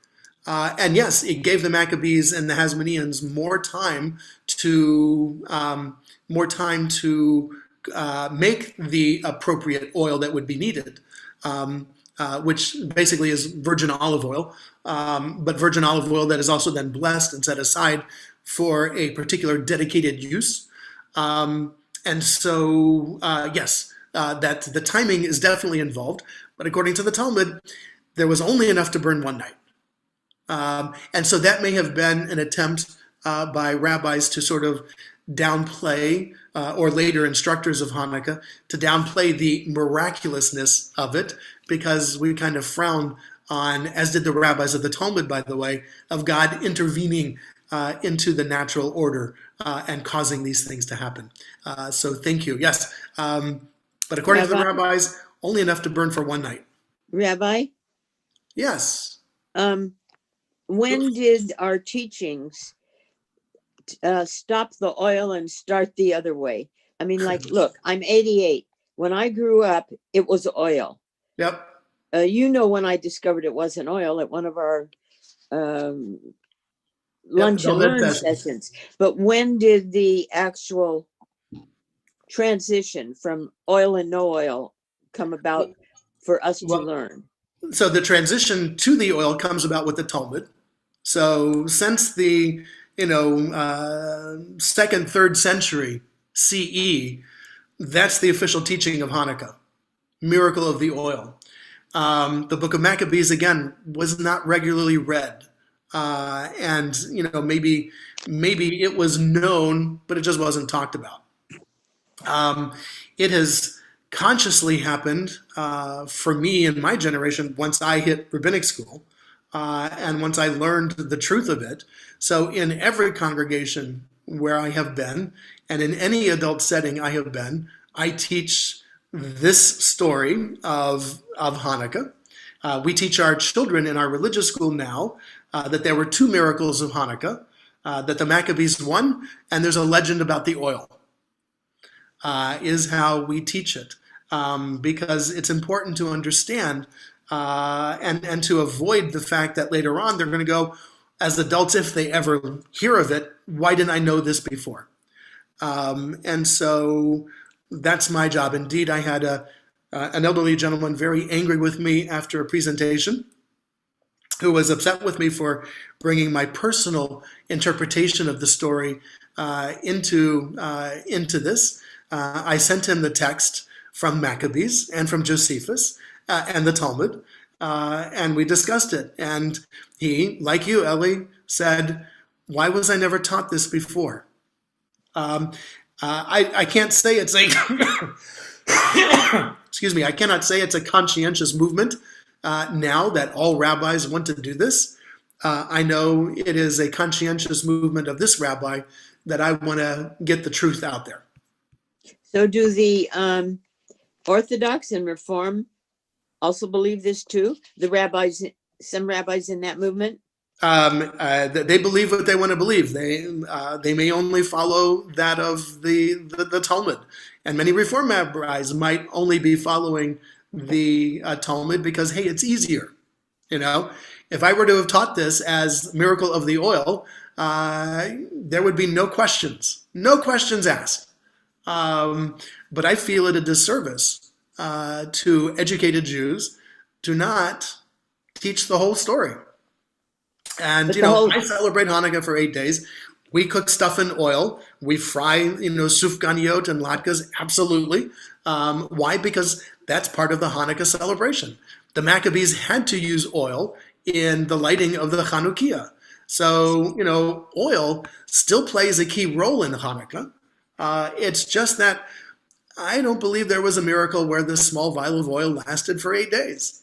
And yes, it gave the Maccabees and the Hasmoneans more time to make the appropriate oil that would be needed, which basically is virgin olive oil, but virgin olive oil that is also then blessed and set aside for a particular dedicated use. And so, yes, that the timing is definitely involved, but according to the Talmud, there was only enough to burn one night. And so that may have been an attempt by rabbis to sort of downplay, or later instructors of Hanukkah, to downplay the miraculousness of it, because we kind of frown on, as did the rabbis of the Talmud, by the way, of God intervening into the natural order and causing these things to happen. So thank you. Yes. But according to the rabbis, only enough to burn for one night. Rabbi? Yes. When did our teachings stop the oil and start the other way? I mean, like, look, I'm 88. When I grew up, it was oil. Yep. You know, when I discovered it wasn't oil at one of our lunch and learn sessions. But when did the actual transition from oil and no oil come about for us to learn? So the transition to the oil comes about with the Talmud. So since the second, third century CE, that's the official teaching of Hanukkah, miracle of the oil. The book of Maccabees, again, was not regularly read. And, maybe it was known, but it just wasn't talked about. It has consciously happened for me in my generation once I hit rabbinic school. And once I learned the truth of it. So in every congregation where I have been, and in any adult setting I have been, I teach this story of Hanukkah. We teach our children in our religious school now that there were two miracles of Hanukkah, that the Maccabees won, and there's a legend about the oil, is how we teach it. Because it's important to understand and to avoid the fact that later on they're going to go, as adults, if they ever hear of it, why didn't I know this before? And so that's my job. Indeed, I had an elderly gentleman very angry with me after a presentation, who was upset with me for bringing my personal interpretation of the story into this. I sent him the text from Maccabees and from Josephus and the Talmud, and we discussed it. And he, like you, Ellie, said, "Why was I never taught this before?" I can't say it's a excuse me. I cannot say it's a conscientious movement now that all rabbis want to do this. I know it is a conscientious movement of this rabbi that I want to get the truth out there. So do the Orthodox and Reform also believe this too? The rabbis, some rabbis in that movement? They believe what they want to believe. They may only follow that of the Talmud, and many Reform rabbis might only be following the Talmud because, hey, it's easier. If I were to have taught this as miracle of the oil, there would be no questions asked. But I feel it a disservice to educated Jews to not teach the whole story. And, I celebrate Hanukkah for 8 days. We cook stuff in oil. We fry, sufganiyot and latkes, absolutely. Why? Because that's part of the Hanukkah celebration. The Maccabees had to use oil in the lighting of the Chanukiah. So, oil still plays a key role in Hanukkah. It's just that I don't believe there was a miracle where this small vial of oil lasted for 8 days.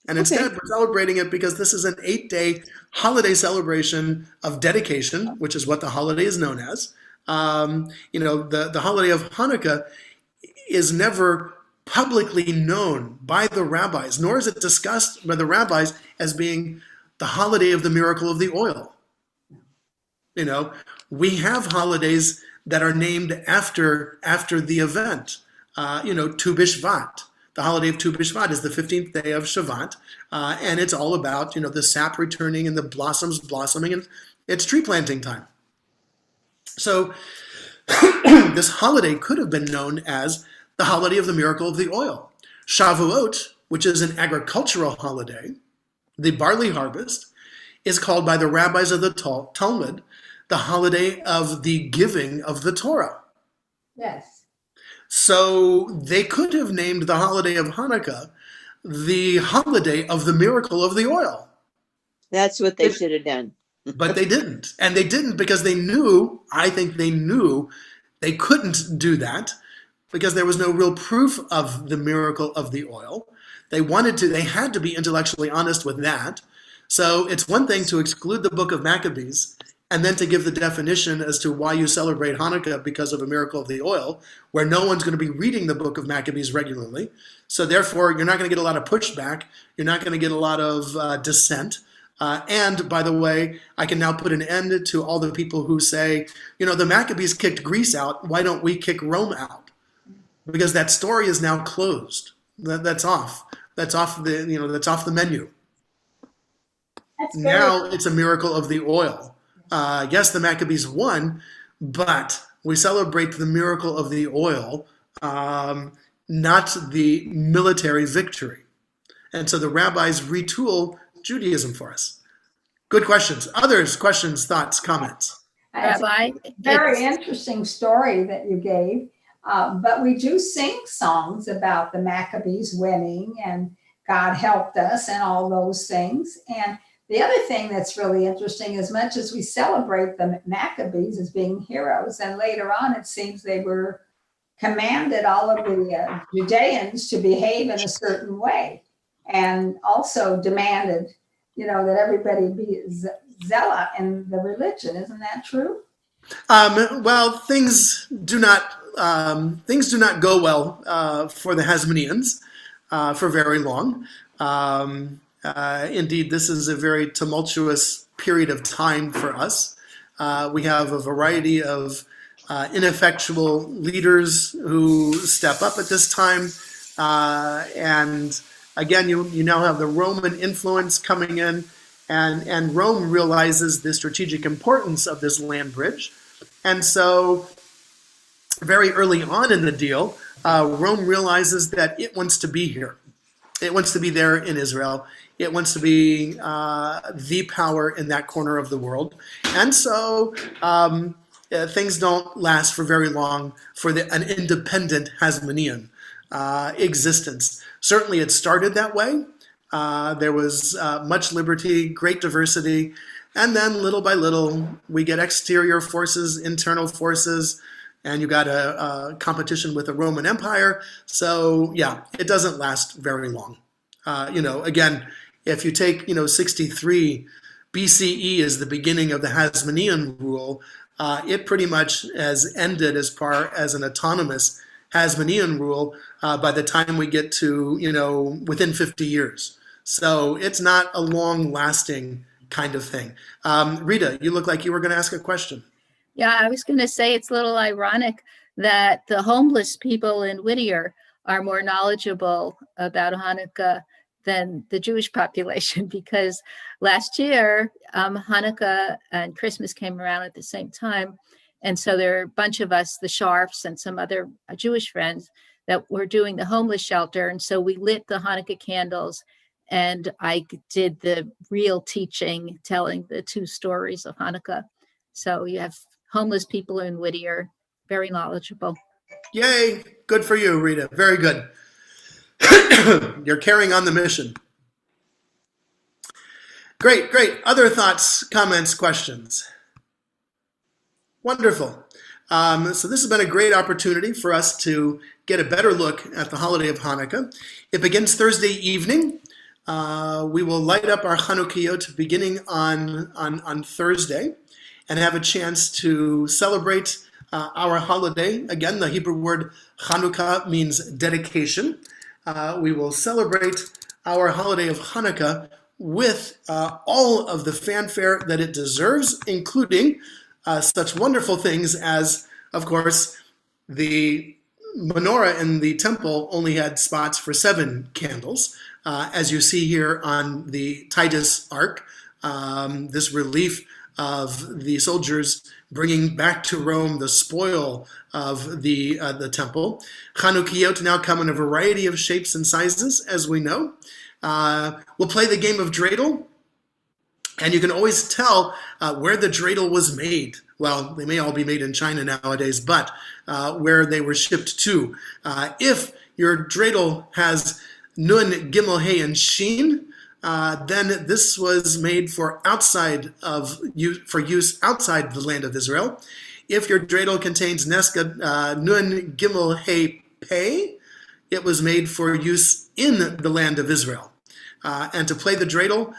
And instead, we're celebrating it because this is an 8-day holiday celebration of dedication, which is what the holiday is known as. The holiday of Hanukkah is never publicly known by the rabbis, nor is it discussed by the rabbis as being the holiday of the miracle of the oil. We have holidays that are named after the event. Tu B'Shvat. The holiday of Tu B'Shvat is the 15th day of Shavat, and it's all about, the sap returning and the blossoms blossoming, and it's tree planting time. So This holiday could have been known as the holiday of the miracle of the oil. Shavuot, which is an agricultural holiday, the barley harvest, is called by the rabbis of the Talmud the holiday of the giving of the Torah. Yes. So they could have named the holiday of Hanukkah the holiday of the miracle of the oil. That's what they should have done. But they didn't. And they didn't because they knew, I think they knew, they couldn't do that because there was no real proof of the miracle of the oil. They had to be intellectually honest with that. So it's one thing to exclude the book of Maccabees and then to give the definition as to why you celebrate Hanukkah because of a miracle of the oil, where no one's going to be reading the book of Maccabees regularly. So therefore, you're not going to get a lot of pushback. You're not going to get a lot of dissent. And by the way, I can now put an end to all the people who say, the Maccabees kicked Greece out. Why don't we kick Rome out? Because that story is now closed. That's off. That's off the menu. Now it's a miracle of the oil. Yes, the Maccabees won, but we celebrate the miracle of the oil, not the military victory. And so the rabbis retool Judaism for us. Good questions. Others, questions, thoughts, comments? Rabbi, very interesting story that you gave. But we do sing songs about the Maccabees winning and God helped us and all those things. And the other thing that's really interesting, as much as we celebrate the Maccabees as being heroes, and later on it seems they were commanded all of the Judeans to behave in a certain way, and also demanded, that everybody be zealot in the religion. Isn't that true? Well, things do not go well for the Hasmoneans for very long. Indeed, this is a very tumultuous period of time for us. We have a variety of ineffectual leaders who step up at this time. And again, you now have the Roman influence coming in, and Rome realizes the strategic importance of this land bridge. And so very early on in the deal, Rome realizes that it wants to be here. It wants to be there in Israel. It wants to be the power in that corner of the world. And so things don't last for very long for an independent Hasmonean existence. Certainly it started that way. There was much liberty, great diversity. And then little by little, we get exterior forces, internal forces, and you got a competition with the Roman Empire. So yeah, it doesn't last very long. Again, if you take 63 BCE as the beginning of the Hasmonean rule, it pretty much has ended as far as an autonomous Hasmonean rule by the time we get to within 50 years. So it's not a long-lasting kind of thing. Rita, you look like you were going to ask a question. Yeah, I was going to say it's a little ironic that the homeless people in Whittier are more knowledgeable about Hanukkah than the Jewish population, because last year Hanukkah and Christmas came around at the same time. And so there are a bunch of us, the Sharfs and some other Jewish friends, that were doing the homeless shelter. And so we lit the Hanukkah candles, and I did the real teaching, telling the two stories of Hanukkah. So you have homeless people in Whittier, very knowledgeable. Yay, good for you, Rita, very good. You're carrying on the mission. Great. Other thoughts, comments, questions? Wonderful. So this has been a great opportunity for us to get a better look at the holiday of Hanukkah. It begins Thursday evening. We will light up our Chanukiot beginning on Thursday and have a chance to celebrate our holiday. Again, the Hebrew word Chanukah means dedication. We will celebrate our holiday of Hanukkah with all of the fanfare that it deserves, including such wonderful things as, of course, the menorah in the temple only had spots for 7 candles. As you see here on the Titus Ark, this relief of the soldiers bringing back to Rome the spoil of the temple. Chanukiot now come in a variety of shapes and sizes, as we know. We'll play the game of dreidel, and you can always tell where the dreidel was made. Well, they may all be made in China nowadays, but where they were shipped to. If your dreidel has nun, gimel, hey, and shin, then this was made for use outside the land of Israel. If your dreidel contains nesga, nun, gimel, hey, pei, it was made for use in the land of Israel. And to play the dreidel,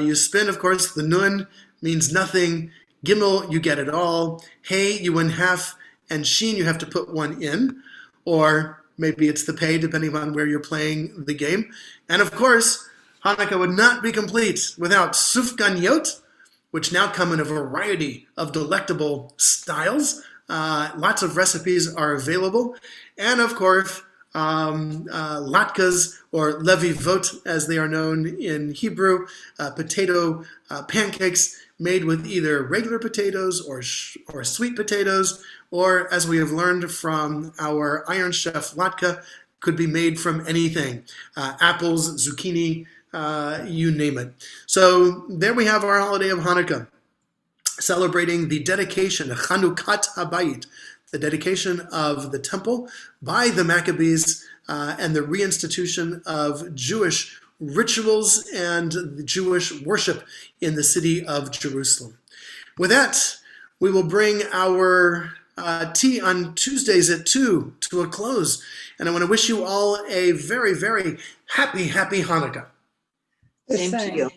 you spin, of course. The nun means nothing. Gimel, you get it all. Hey, you win half. And shin, you have to put one in. Or maybe it's the pay, depending on where you're playing the game. And of course, Hanukkah would not be complete without sufganiyot, which now come in a variety of delectable styles. Lots of recipes are available. And of course, latkes, or levivot as they are known in Hebrew, potato pancakes made with either regular potatoes or sweet potatoes, or as we have learned from our Iron Chef latke, could be made from anything, apples, zucchini, you name it. So there we have our holiday of Hanukkah, celebrating the dedication, Chanukhat Habayit, the dedication of the temple by the Maccabees, and the reinstitution of Jewish rituals and the Jewish worship in the city of Jerusalem. With that, we will bring our tea on Tuesdays at 2 to a close. And I want to wish you all a very, very happy Hanukkah. Same to you.